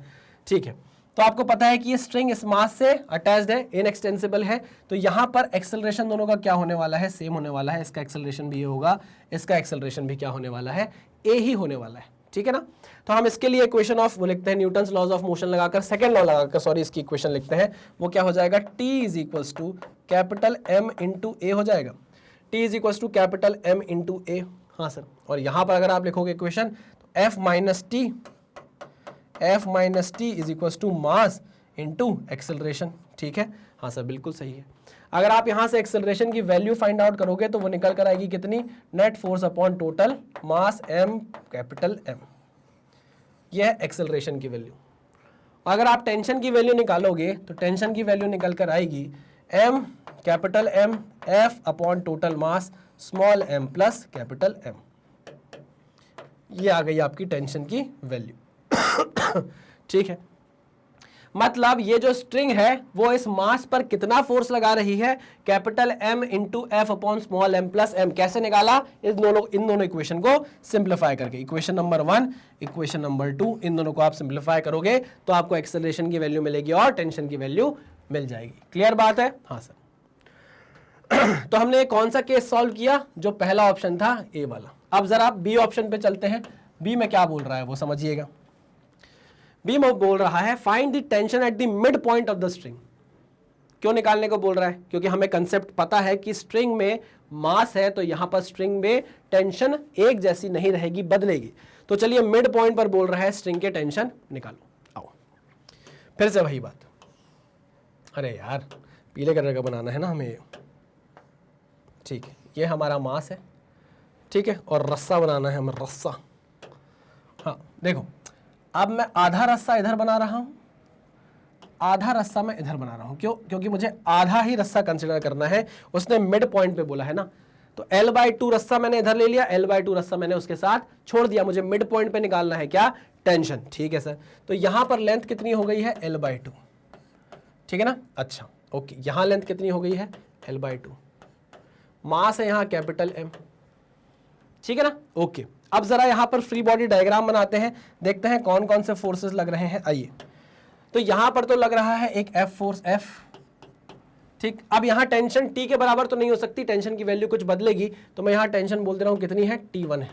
ठीक है। तो आपको पता है कि ये स्ट्रिंग इस मास से अटैच्ड है, इनएक्सटेंसिबल है, तो यहां पर एक्सेलरेशन दोनों का क्या होने वाला है? सेम होने वाला है। इसका एक्सेलरेशन भी ये होगा, इसका एक्सेलरेशन भी क्या होने वाला है? ए ही होने वाला है, ठीक है ना। तो हम इसके लिए इक्वेशन ऑफ वो लिखते हैं, न्यूटन्स लॉज ऑफ मोशन लगाकर, सेकंड लॉ लगाकर सॉरी इसकी इक्वेशन लिखते हैं। वो क्या हो जाएगा? T is equals to capital M into a हो जाएगा। T is equal to capital M into a. हाँ सर, और यहां पर अगर आप लिखोगे इक्वेशन तो F minus T is equal to mass into acceleration. ठीक है, हाँ सर बिल्कुल सही है। अगर आप यहां से एक्सेलरेशन की वैल्यू फाइंड आउट करोगे तो वो निकल कर आएगी कितनी, net force upon total mass M capital M, यह है एक्सेलरेशन की वैल्यू। अगर आप टेंशन की वैल्यू निकालोगे तो टेंशन की वैल्यू निकल कर आएगी M capital M F upon total mass small M plus capital M. ये आ गई आपकी टेंशन की वैल्यू। ठीक है, मतलब ये जो स्ट्रिंग है वो इस मास पर कितना फोर्स लगा रही है, capital M into F upon small M plus M. कैसे निकाला, इन दोनों इक्वेशन को सिंप्लीफाई करके। इक्वेशन नंबर 1, इक्वेशन नंबर 2, इन दोनों को आप सिंप्लीफाई करोगे तो आपको एक्सेलरेशन की वैल्यू मिलेगी और टेंशन की वैल्यू मिल जाएगी। क्लियर बात है? हाँ सर। तो हमने कौन सा केस सॉल्व किया, जो पहला ऑप्शन था ए वाला। अब जरा आप बी ऑप्शन पे चलते हैं। बी में क्या बोल रहा है वो समझिएगा। बी में बोल रहा है find the tension at the mid point of the string. क्यों निकालने को बोल रहा है, क्योंकि हमें कंसेप्ट पता है कि स्ट्रिंग में मास है तो यहां पर स्ट्रिंग में टेंशन एक जैसी नहीं रहेगी, बदलेगी। तो चलिए मिड पॉइंट पर बोल रहा है स्ट्रिंग के टेंशन निकालो। आओ फिर से वही बात। अरे यार पीले कलर का बनाना है ना हमें। ठीक है, ये हमारा मास है, ठीक है, और रस्सा बनाना है हमें, रस्सा। हाँ देखो, अब मैं आधा रस्सा इधर बना रहा हूं, आधा रस्सा मैं इधर बना रहा हूं। क्यों? क्योंकि मुझे आधा ही रस्सा कंसिडर करना है। उसने मिड पॉइंट पे बोला है ना, तो L/2 रस्सा मैंने इधर ले लिया, L/2 रस्सा मैंने उसके साथ छोड़ दिया। मुझे मिड पॉइंट पे निकालना है क्या, टेंशन। ठीक है सर, तो यहां पर लेंथ कितनी हो गई है, L/2। ठीक है ना, अच्छा ओके। यहां लेंथ कितनी हो गई है, L/2। मास है यहां कैपिटल एम। ठीक है ना, ओके। अब जरा यहां पर फ्री बॉडी डायग्राम बनाते हैं, देखते हैं कौन कौन से फोर्सेस लग रहे हैं। आइए, तो यहां पर तो लग रहा है एक एफ फोर्स, एफ। ठीक, अब यहां टेंशन टी के बराबर तो नहीं हो सकती, टेंशन की वैल्यू कुछ बदलेगी, तो मैं यहां टेंशन बोल दे रहा हूं कितनी है, T1 है।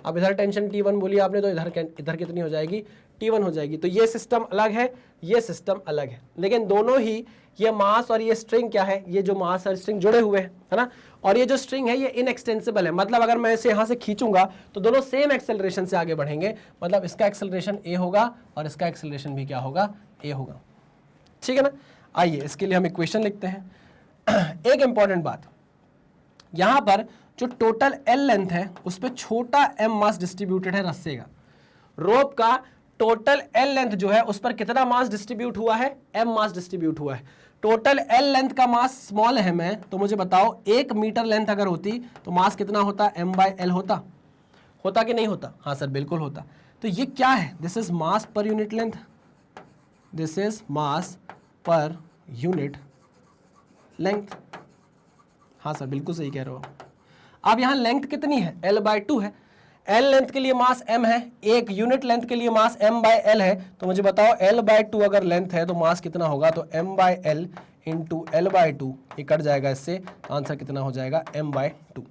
अब इधर टेंशन T1 बोली आपने, तो इधर कितनी हो जाएगी, T1 हो जाएगी। तो ये सिस्टम अलग है, ये सिस्टम अलग है, लेकिन दोनों ही, ये मास और ये स्ट्रिंग क्या है, ये जो मास और स्ट्रिंग जुड़े हुए हैं, है ना। और ये जो स्ट्रिंग है ये इनएक्सटेंसिबल है, मतलब अगर मैं इसे यहां से खींचूंगा तो दोनों सेम एक्सेलरेशन से आगे बढ़ेंगे। मतलब इसका एक्सेलरेशन ए होगा और इसका एक्सेलरेशन भी क्या होगा, ए होगा। ठीक है ना। आइए इसके लिए हम इक्वेशन लिखते हैं। एक इंपॉर्टेंट बात, यहां पर जो टोटल एल लेंथ है उस पर छोटा एम मास डिस्ट्रीब्यूटेड है रस्से का। रोप का टोटल एल लेंथ जो है उस पर कितना मास डिस्ट्रीब्यूट हुआ है, एम मास डिस्ट्रीब्यूट हुआ है। टोटल एल लेंथ का मास स्मॉल एम है, तो मुझे बताओ 1 मीटर लेंथ अगर होती तो मास कितना होता, m/l होता कि नहीं होता? हाँ सर बिल्कुल होता। तो ये क्या है, this is mass per unit length, this is mass per unit length. हाँ सर बिल्कुल सही कह रहे हो। अब यहां लेंथ कितनी है, L/2 है। L लेंथ के लिए मास m है, एक यूनिट लेंथ के लिए मास m/l है। तो मुझे बताओ L/2 अगर लेंथ है तो मास कितना होगा, तो m/l इंटू L/2, ये कट जाएगा इससे, आंसर कितना हो जाएगा, m/2।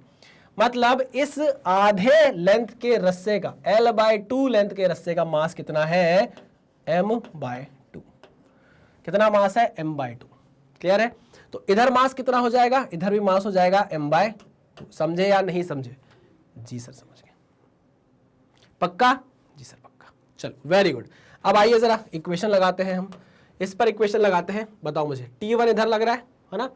मतलब इस आधे लेंथ के रस्से का, L/2 लेंथ के रस्से का मास कितना है, m/2। कितना मास है, m/2। क्लियर है? तो इधर मास कितना हो जाएगा, इधर भी मास हो जाएगा m/2। समझे या नहीं समझे? जी सर समझ गए। पक्का? जी सर पक्का। चलो वेरी गुड। अब आइए जरा इक्वेशन लगाते हैं हम, इस पर इक्वेशन लगाते हैं। बताओ मुझे, T1 इधर लग रहा है ना,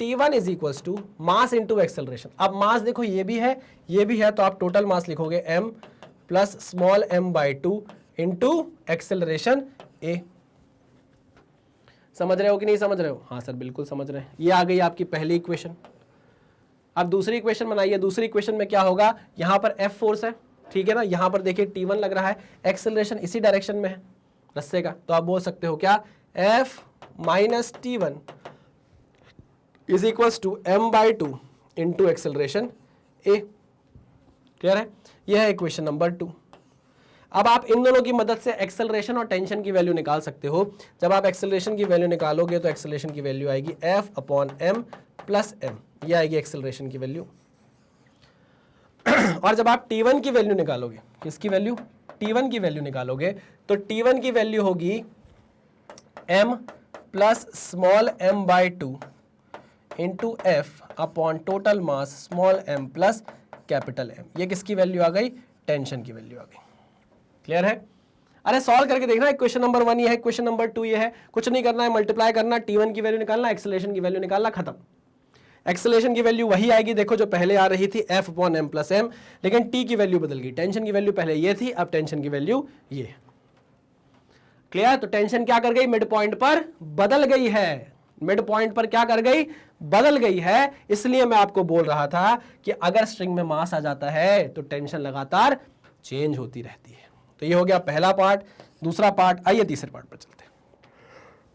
T1 is equals to mass into acceleration. अब मास देखो ये भी है, ये भी है, तो आप टोटल मास लिखोगे m plus small m/2 into acceleration a। समझ रहे हो कि नहीं समझ रहे हो? हाँ सर बिल्कुल समझ रहे हैं। ये आ गई आपकी पहली इक्वेशन। अब दूसरी इक्वेशन बनाइए। दूसरी इक्वेशन में क्या होगा, यहां पर F फोर्स है, ठीक है ना, यहां पर देखिए T1 लग रहा है, एक्सेलरेशन इसी डायरेक्शन में है रस्से का, तो आप बोल सकते हो क्या, F minus T1 is equals to m/2 into acceleration A। Clear है? यह है इक्वेशन नंबर 2। अब आप इन दोनों की मदद से एक्सेलरेशन और टेंशन की वैल्यू निकाल सकते हो। जब आप एक्सेलरेशन की वैल्यू निकालोगे तो एक्सेलरेशन की वैल्यू आएगी F/m प्लस m, ये आएगी एक्सेलरेशन की वैल्यू। और जब आप T1 की वैल्यू निकालोगे, किसकी वैल्यू, T1 की वैल्यू निकालोगे, तो T1 की वैल्यू होगी m plus small m/2 into F upon total mass small M plus capital M. ये किसकी वैल्यू आ गई? टेंशन की वैल्यू आ गई। क्लियर है? अरे सॉल्व करके देखना, इक्वेशन नंबर 1 ये है, इक्वेशन नंबर 2 ये है, कुछ नहीं करना है, मल्टीप्लाई करना, T1 की वैल्यू निकालना, एक्सेलरेशन की वैल्यू निकालना, खत्म। एक्सेलरेशन की वैल्यू वही आएगी देखो जो पहले आ रही थी, F upon M plus M, लेकिन टी की वैल्यू बदल गई। टेंशन की वैल्यू पहले ये थी, अब टेंशन की वैल्यू ये है। क्लियर? तो टेंशन क्या कर गई? मिड पॉइंट पर बदल गई है। मिड पॉइंट पर क्या कर गई? बदल गई है। इसलिए मैं आपको बोल रहा था कि अगर स्ट्रिंग में मास आ जाता है तो टेंशन लगातार चेंज होती रहती है। तो ये हो गया पहला पार्ट। दूसरा पार्ट, आइए तीसरे पार्ट पर चलते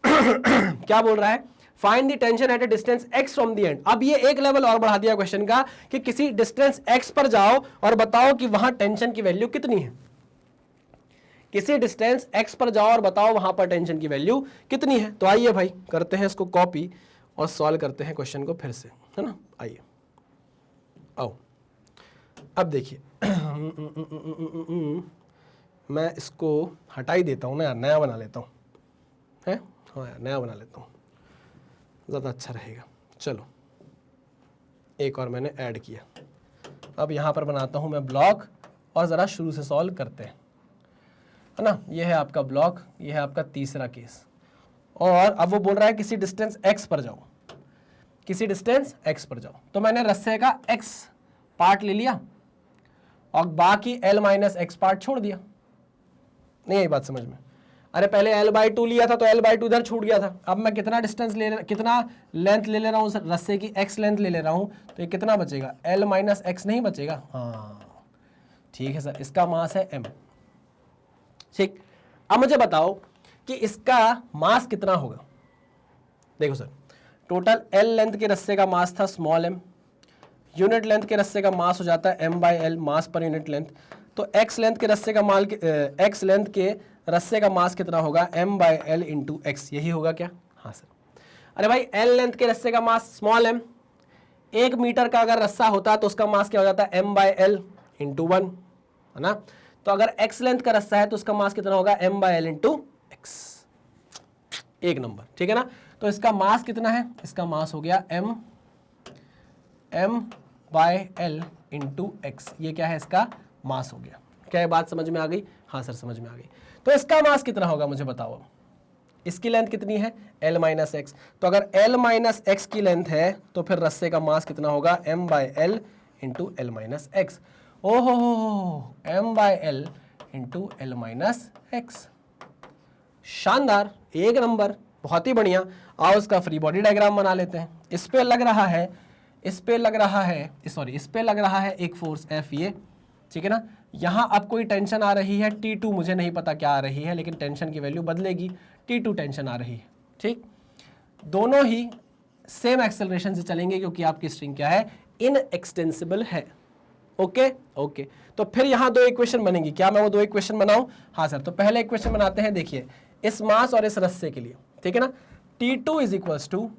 हैं। क्या बोल रहा है? Find the tension eight A distance x from the end. अब ये एक लेवल और बढ़ा दिया क्वेश्चन का कि किसी डिस्टेंस x पर जाओ और बताओ कि वहां टेंशन की वैल्यू कितनी है। किसी डिस्टेंस x पर जाओ और बताओ वहां पर टेंशन की वैल्यू कितनी है। तो आइए भाई करते हैं इसको कॉपी और सॉल्व करते हैं क्वेश्चन को फिर से, है ना। आइए आओ, अब देखिए मैं इसको हटा ही देता हूँ ना यार, नया बना लेता हूँ, है हाँ यार नया बना लेता हूँ, ज़्यादा अच्छा रहेगा। चलो एक और मैंने ऐड किया। अब यहाँ पर बनाता हूँ मैं ब्लॉक और ज़रा शुरू से सॉल्व करते हैं, है ना। ये है आपका ब्लॉक, ये है आपका तीसरा केस। और अब वो बोल रहा है किसी डिस्टेंस x पर जाओ, किसी डिस्टेंस x पर जाओ। तो मैंने रस्से का x पार्ट ले लिया और बाकी l माइनस एक्स पार्ट छोड़ दिया। नहीं आई बात समझ में? अरे पहले l/2 लिया था तो l/2 इधर छूट गया था। अब मैं कितना डिस्टेंस कितना लेंथ ले रहा हूँ रस्से की? x लेंथ ले रहा हूँ, तो ये कितना बचेगा? l माइनस एक्स नहीं बचेगा? हाँ ठीक है सर, इसका मास है m। ठीक, अब मुझे बताओ कि इसका मास कितना होगा। देखो सर, टोटल l लेंथ के रस्से का मास था स्मॉल m, यूनिट लेंथ के रस्से का मास हो जाता है m/l, मास पर यूनिट लेंथ। तो x लेंथ के रस्से का x लेंथ के रस्से का मास कितना होगा? m/l into x. यही होगा क्या? हाँ सर। अरे भाई l लेंथ के रस्से का मास स्मॉल m, 1 मीटर का अगर रस्सा होता तो उसका मास क्या हो जाता है? m/l इंटू 1, है ना। तो अगर x लेंथ का रस्सा है तो उसका मास कितना होगा? m/l into x. एक नंबर, ठीक है ना। तो इसका मास कितना है? इसका मास हो गया m/l इंटू एक्स। ये क्या है? इसका मास हो गया। क्या ये बात समझ में आ गई? हाँ सर समझ में आ गई। तो इसका मास कितना होगा मुझे बताओ। इसकी लेंथ कितनी है? l minus x. तो अगर l माइनस एक्स की लेंथ है तो फिर रस्से का मास कितना होगा? m/l into l minus x. ओहो m/l into l minus x. शानदार, एक नंबर, बहुत ही बढ़िया। आओ इसका फ्री बॉडी डायग्राम बना लेते हैं। इस पे लग रहा है, इस पे लग रहा है, सॉरी इस पे लग रहा है एक फोर्स F, ये ठीक है ना। यहाँ अब कोई टेंशन आ रही है T2, मुझे नहीं पता क्या आ रही है, लेकिन टेंशन की वैल्यू बदलेगी। T2 टेंशन आ रही है, ठीक। दोनों ही सेम एक्सेलरेशन से चलेंगे क्योंकि आपकी स्ट्रिंग क्या है? इनएक्सटेंसिबल है। ओके ओके, तो फिर यहाँ दो इक्वेशन बनेंगी। क्या मैं वो दो इक्वेशन बनाऊं? हाँ सर। तो पहले इक्वेशन बनाते हैं, देखिए इस मास और इस रस्से के लिए, ठीक है ना। T2 is equals to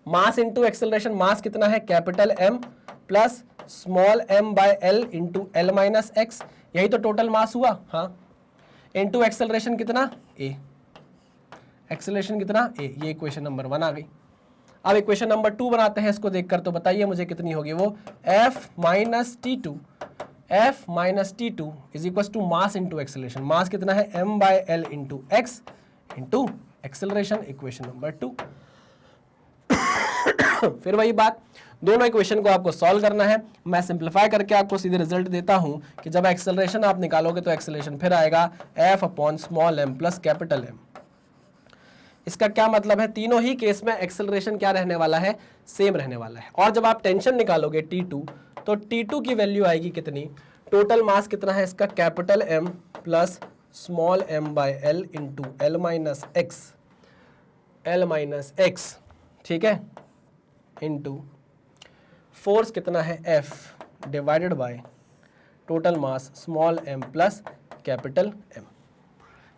mass into acceleration. Mass कितना है? Capital M plus small m/l into l minus x. यही तो टोटल मास हुआ, हाँ। इंटू एक्सेलरेशन कितना? a। एक्सेलरेशन कितना? a। ये इक्वेशन नंबर 1 आ गई। अब इक्वेशन नंबर 2 बनाते हैं इसको देखकर, तो बताइए मुझे कितनी होगी वो? f minus T2 is equal to mass into acceleration. Mass कितना है? m/l into x into acceleration, equation number 2। फिर वही बात, दोनों इक्वेशन को आपको सॉल्व करना है। मैं सिंप्लीफाई करके आपको सीधे रिजल्ट देता हूं कि जब एक्सेलरेशन आप निकालोगे तो एक्सेलरेशन फिर आएगा f upon small m plus capital M। इसका क्या मतलब है? तीनों ही केस में एक्सेलरेशन क्या रहने वाला है? सेम रहने वाला है। और जब आप टेंशन निकालोगे T2, तो T2 की वैल्यू आएगी कितनी? टोटल मास कितना है इसका? Capital M plus small m/l into l minus x, ठीक है, इंटू फोर्स कितना है? F divided by total mass small m plus capital M।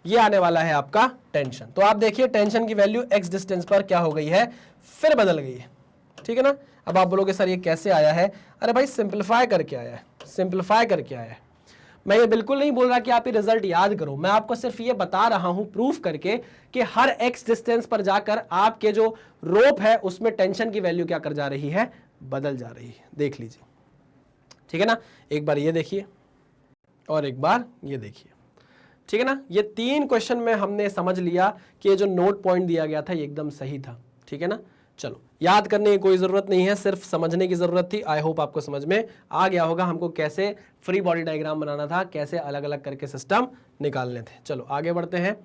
ये आने वाला है आपका टेंशन। तो आप देखिए टेंशन की वैल्यू x डिस्टेंस पर क्या हो गई है? फिर बदल गई है, ठीक है ना। अब आप बोलोगे सर ये कैसे आया है? अरे भाई सिंप्लीफाई करके आया है, सिंप्लीफाई करके आया है। मैं ये बिल्कुल नहीं बोल रहा कि आप ये रिजल्ट याद करो, मैं आपको सिर्फ ये बता रहा हूं प्रूफ करके कि हर एक्स डिस्टेंस पर जाकर आपके जो रोप है उसमें टेंशन की वैल्यू क्या कर जा रही है, बदल जा रही है। देख लीजिए, ठीक है ना। एक बार ये देखिए और एक बार ये देखिए, ठीक है ना। ये 3 क्वेश्चन में हमने समझ लिया कि ये जो नोट पॉइंट दिया गया था ये एकदम सही था, ठीक है ना। चलो, याद करने की कोई ज़रूरत नहीं है, सिर्फ समझने की ज़रूरत थी। आई होप आपको समझ में आ गया होगा हमको कैसे फ्री बॉडी डायग्राम बनाना था, कैसे अलग अलग करके सिस्टम निकालने थे। चलो आगे बढ़ते हैं।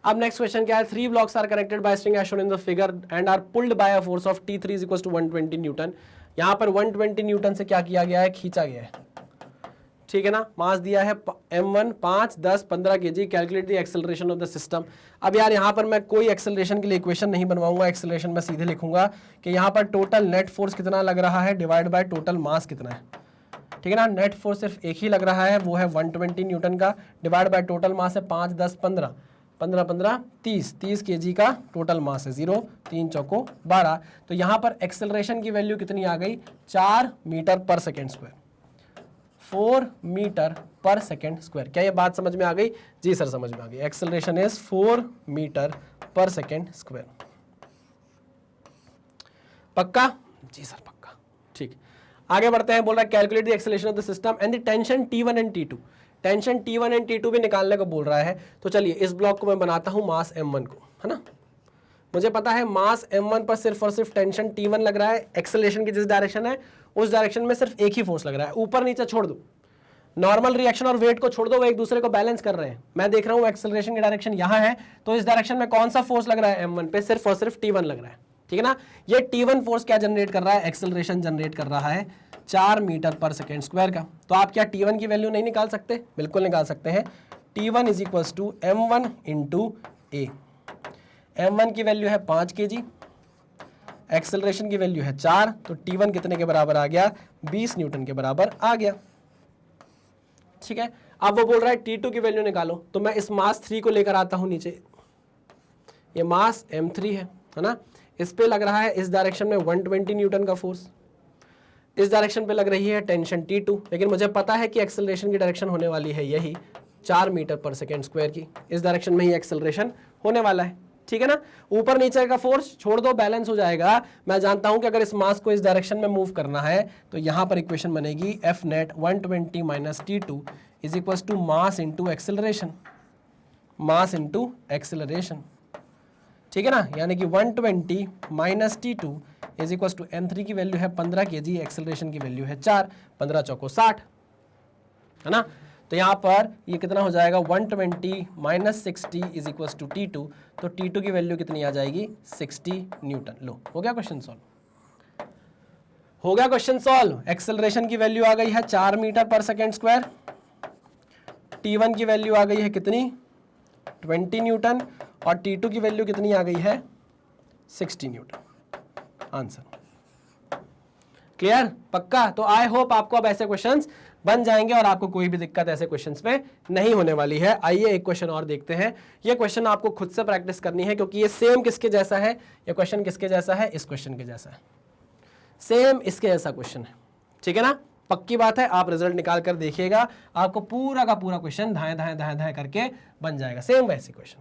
अब नेक्स्ट क्वेश्चन क्या है, 3 blocks are connected by string as shown in the figure and are pulled by a force of T3 = 120 newton. यहाँ पर 120 न्यूटन से क्या किया गया है, खींचा गया है, ठीक है ना। मास दिया है m1 5, 10, 15 kg। Calculate the acceleration of the system. अब यार यहाँ पर मैं कोई एक्सेलरेशन के लिए इक्वेशन नहीं बनवाऊंगा, एक्सेलरेशन मैं सीधे लिखूंगा कि यहाँ पर टोटल नेट फोर्स कितना लग रहा है डिवाइड बाय टोटल मास कितना है, ठीक है ना। नेट फोर्स सिर्फ एक ही लग रहा है, वो है 120 न्यूटन का, डिवाइड बाय टोटल मास है 5, 10, 15, 15, 15, 30 kg का टोटल मास है। 0, 3 चौको 12। तो यहाँ पर एक्सेलरेशन की वैल्यू कितनी आ गई, 4 मीटर पर सेकेंड स्क्वायर, 4 मीटर पर सेकेंड स्क्वायर। क्या ये बात समझ में आ गई? जी सर समझ में आ गई। एक्सेलरेशन इज 4 मीटर पर सेकेंड स्क्वायर। पक्का? जी सर पक्का। ठीक, आगे बढ़ते हैं। बोल रहा है calculate the acceleration of the system and the tension T1 and T2। Tension T1 and T2 भी निकालने को बोल रहा है। तो चलिए इस ब्लॉक को मैं बनाता हूं मास m1 को, है ना। मुझे पता है मास m1 पर सिर्फ और सिर्फ टेंशन T1 लग रहा है, एक्सेलरेशन की जिस डायरेक्शन है उस डायरेक्शन में सिर्फ एक ही फोर्स लग रहा है। ऊपर नीचे छोड़ दो, नॉर्मल रिएक्शन और वेट को छोड़ दो, वो एक दूसरे को बैलेंस कर रहे हैं। मैं देख रहा हूँ एक्सेलरेशन की डायरेक्शन यहाँ है, तो इस डायरेक्शन में कौन सा फोर्स लग रहा है m1 पे, सिर्फ और सिर्फ T1 लग रहा है, ठीक है ना। ये T1 फोर्स क्या जनरेट कर रहा है, एक्सेलरेशन जनरेट कर रहा है 4 मीटर पर सेकेंड स्क्वायर का। तो आप क्या T1 की वैल्यू नहीं निकाल सकते? बिल्कुल निकाल सकते हैं। T1 = m1 × a। m1 की वैल्यू है 5 kg, एक्सेलरेशन की वैल्यू है 4, तो T1 कितने के बराबर आ गया, 20 न्यूटन के बराबर आ गया, ठीक है। अब वो बोल रहा है T2 की वैल्यू निकालो, तो मैं इस मास 3 को लेकर आता हूं नीचे। ये मास m3 है ना। इस पे लग रहा है इस डायरेक्शन में 120 न्यूटन का फोर्स, इस डायरेक्शन पे लग रही है टेंशन T2, लेकिन मुझे पता है कि एक्सेलरेशन की डायरेक्शन होने वाली है यही 4 मीटर पर सेकेंड स्क्वायर की। इस डायरेक्शन में ही एक्सेलरेशन होने वाला है, ठीक है ना। ऊपर नीचे का फोर्स छोड़ दो, बैलेंस हो जाएगा। मैं जानता हूं कि अगर इस मास को इस डायरेक्शन में मूव करना है तो यहां पर इक्वेशन बनेगी F net 120 - T2 = मास इंटू एक्सेलरेशन, मास इंटू एक्सेलरेशन, ठीक है ना। यानी कि 120 - T2 = m3 की वैल्यू है 15 kg, एक्सेलरेशन की वैल्यू है 4, 15 चौको 60, है ना। तो यहाँ पर ये कितना हो जाएगा, 120 - 60 = T2। तो T2 की वैल्यू कितनी आ जाएगी, 60 न्यूटन। लो, हो गया क्वेश्चन सॉल्व, हो गया क्वेश्चन सॉल्व। एक्सेलरेशन की वैल्यू आ गई है 4 मीटर पर सेकेंड स्क्वायर, T1 की वैल्यू आ गई है कितनी, 20 न्यूटन, और T2 की वैल्यू कितनी आ गई है, 60 न्यूटन। Answer clear? पक्का? तो आई होप आपको अब ऐसे क्वेश्चंस बन जाएंगे और आपको कोई भी दिक्कत ऐसे क्वेश्चंस में नहीं होने वाली है। आइए एक क्वेश्चन और देखते हैं। ये क्वेश्चन आपको खुद से प्रैक्टिस करनी है, क्योंकि ये सेम किसके जैसा है, ये क्वेश्चन किसके जैसा है, इस क्वेश्चन के जैसा है, सेम इसके जैसा क्वेश्चन है, ठीक है ना। पक्की बात है, आप रिजल्ट निकाल कर देखिएगा, आपको पूरा का पूरा क्वेश्चन धाए धाए धाए धाए करके बन जाएगा, सेम वैसे क्वेश्चन।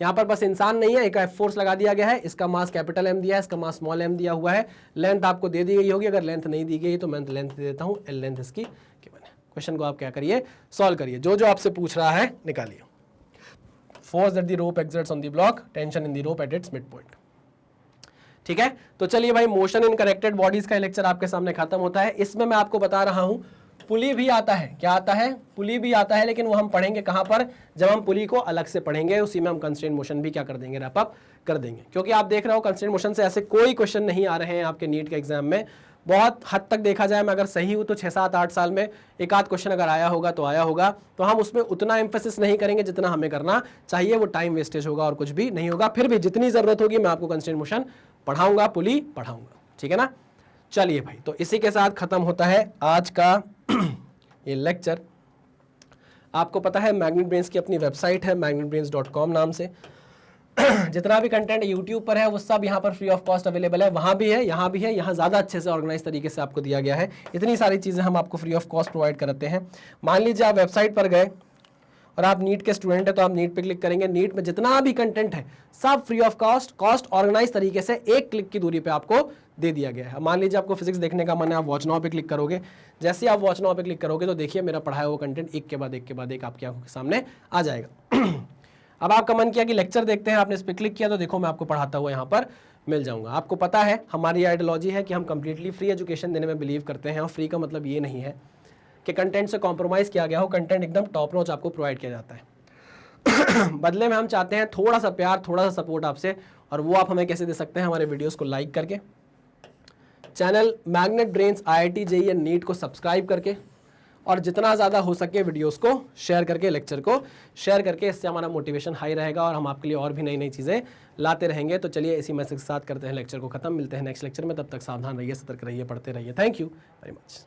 यहाँ पर बस इंसान नहीं है, एक F फोर्स लगा दिया गया है, इसका मास कैपिटल M दिया है, इसका मास स्मॉल m दिया हुआ है, लेंथ आपको दे दी गई होगी, अगर लेंथ नहीं दी गई तो मैं लेंथ दे देता हूँ, L लेंथ इसकी गिवन है। क्वेश्चन को आप क्या करिए, सॉल्व करिए, जो जो आपसे पूछ रहा है निकालिए। Force that the rope exerts on the block, tension in the rope at its mid point, ठीक है। तो चलिए भाई, मोशन इन कनेक्टेड बॉडीज का लेक्चर आपके सामने खत्म होता है। इसमें मैं आपको बता रहा हूं पुली भी आता है, क्या आता है, पुली भी आता है, लेकिन वो हम पढ़ेंगे कहां पर, जब हम पुली को अलग से पढ़ेंगे, उसी में हम कंस्ट्रेंट मोशन भी क्या कर देंगे, रैप अप कर देंगे। क्योंकि आप देख रहे हो कंस्ट्रेंट मोशन से ऐसे कोई क्वेश्चन नहीं आ रहे हैं आपके नीट के एग्जाम में। बहुत हद तक देखा जाए, मैं अगर सही हूं तो 6, 7, 8 साल में एक आध क्वेश्चन अगर आया होगा तो आया होगा, तो हम उसमें उतना एम्फेसिस नहीं करेंगे जितना हमें करना चाहिए, वो टाइम वेस्टेज होगा और कुछ भी नहीं होगा। फिर भी जितनी जरूरत होगी मैं आपको कंस्ट्रेंट मोशन पढ़ाऊंगा, पुली पढ़ाऊंगा, ठीक है ना। चलिए भाई, तो इसी के साथ खत्म होता है आज का ये लेक्चर। आपको पता है मैग्नेट ब्रेन्स की अपनी वेबसाइट है, magnetbrains.com नाम से। जितना भी कंटेंट यूट्यूब पर है वो सब यहाँ पर फ्री ऑफ कॉस्ट अवेलेबल है, वहाँ भी है, यहाँ भी है, यहाँ ज़्यादा अच्छे से ऑर्गेनाइज तरीके से आपको दिया गया है। इतनी सारी चीज़ें हम आपको फ्री ऑफ कॉस्ट प्रोवाइड करते हैं। मान लीजिए आप वेबसाइट पर गए और आप नीट के स्टूडेंट हैं तो आप नीट पे क्लिक करेंगे, नीट में जितना भी कंटेंट है सब फ्री ऑफ कॉस्ट ऑर्गेनाइज तरीके से एक क्लिक की दूरी पे आपको दे दिया गया है। मान लीजिए आपको फिजिक्स देखने का मन है, आप वॉच नाउ पे क्लिक करोगे, जैसे आप वॉच नाउ पे क्लिक करोगे तो देखिए मेरा पढ़ाया हुआ कंटेंट एक के बाद एक आपकी आंखों के सामने आ जाएगा। अब आपका मन किया कि लेक्चर देखते हैं, आपने इस पर क्लिक किया तो देखो मैं आपको पढ़ाता हुआ यहाँ पर मिल जाऊंगा। आपको पता है हमारी आइडियोलॉजी है कि हम कंप्लीटली फ्री एजुकेशन देने में बिलीव करते हैं, और फ्री का मतलब ये नहीं है कि कंटेंट से कॉम्प्रोमाइज़ किया गया हो, कंटेंट एकदम टॉप नॉच आपको प्रोवाइड किया जाता है। बदले में हम चाहते हैं थोड़ा सा प्यार, थोड़ा सा सपोर्ट आपसे, और वो आप हमें कैसे दे सकते हैं? हमारे वीडियोस को लाइक करके, channel Magnet Brains IIT JEE and NEET को सब्सक्राइब करके, और जितना ज़्यादा हो सके वीडियोस को शेयर करके, लेक्चर को शेयर करके। इससे हमारा मोटिवेशन हाई रहेगा और हम आपके लिए और भी नई नई चीज़ें लाते रहेंगे। तो चलिए इसी मैसेज के साथ करते हैं लेक्चर को ख़त्म। मिलते हैं नेक्स्ट लेक्चर में, तब तक सावधान रहिए, सतर्क रहिए, पढ़ते रहिए। Thank you very much.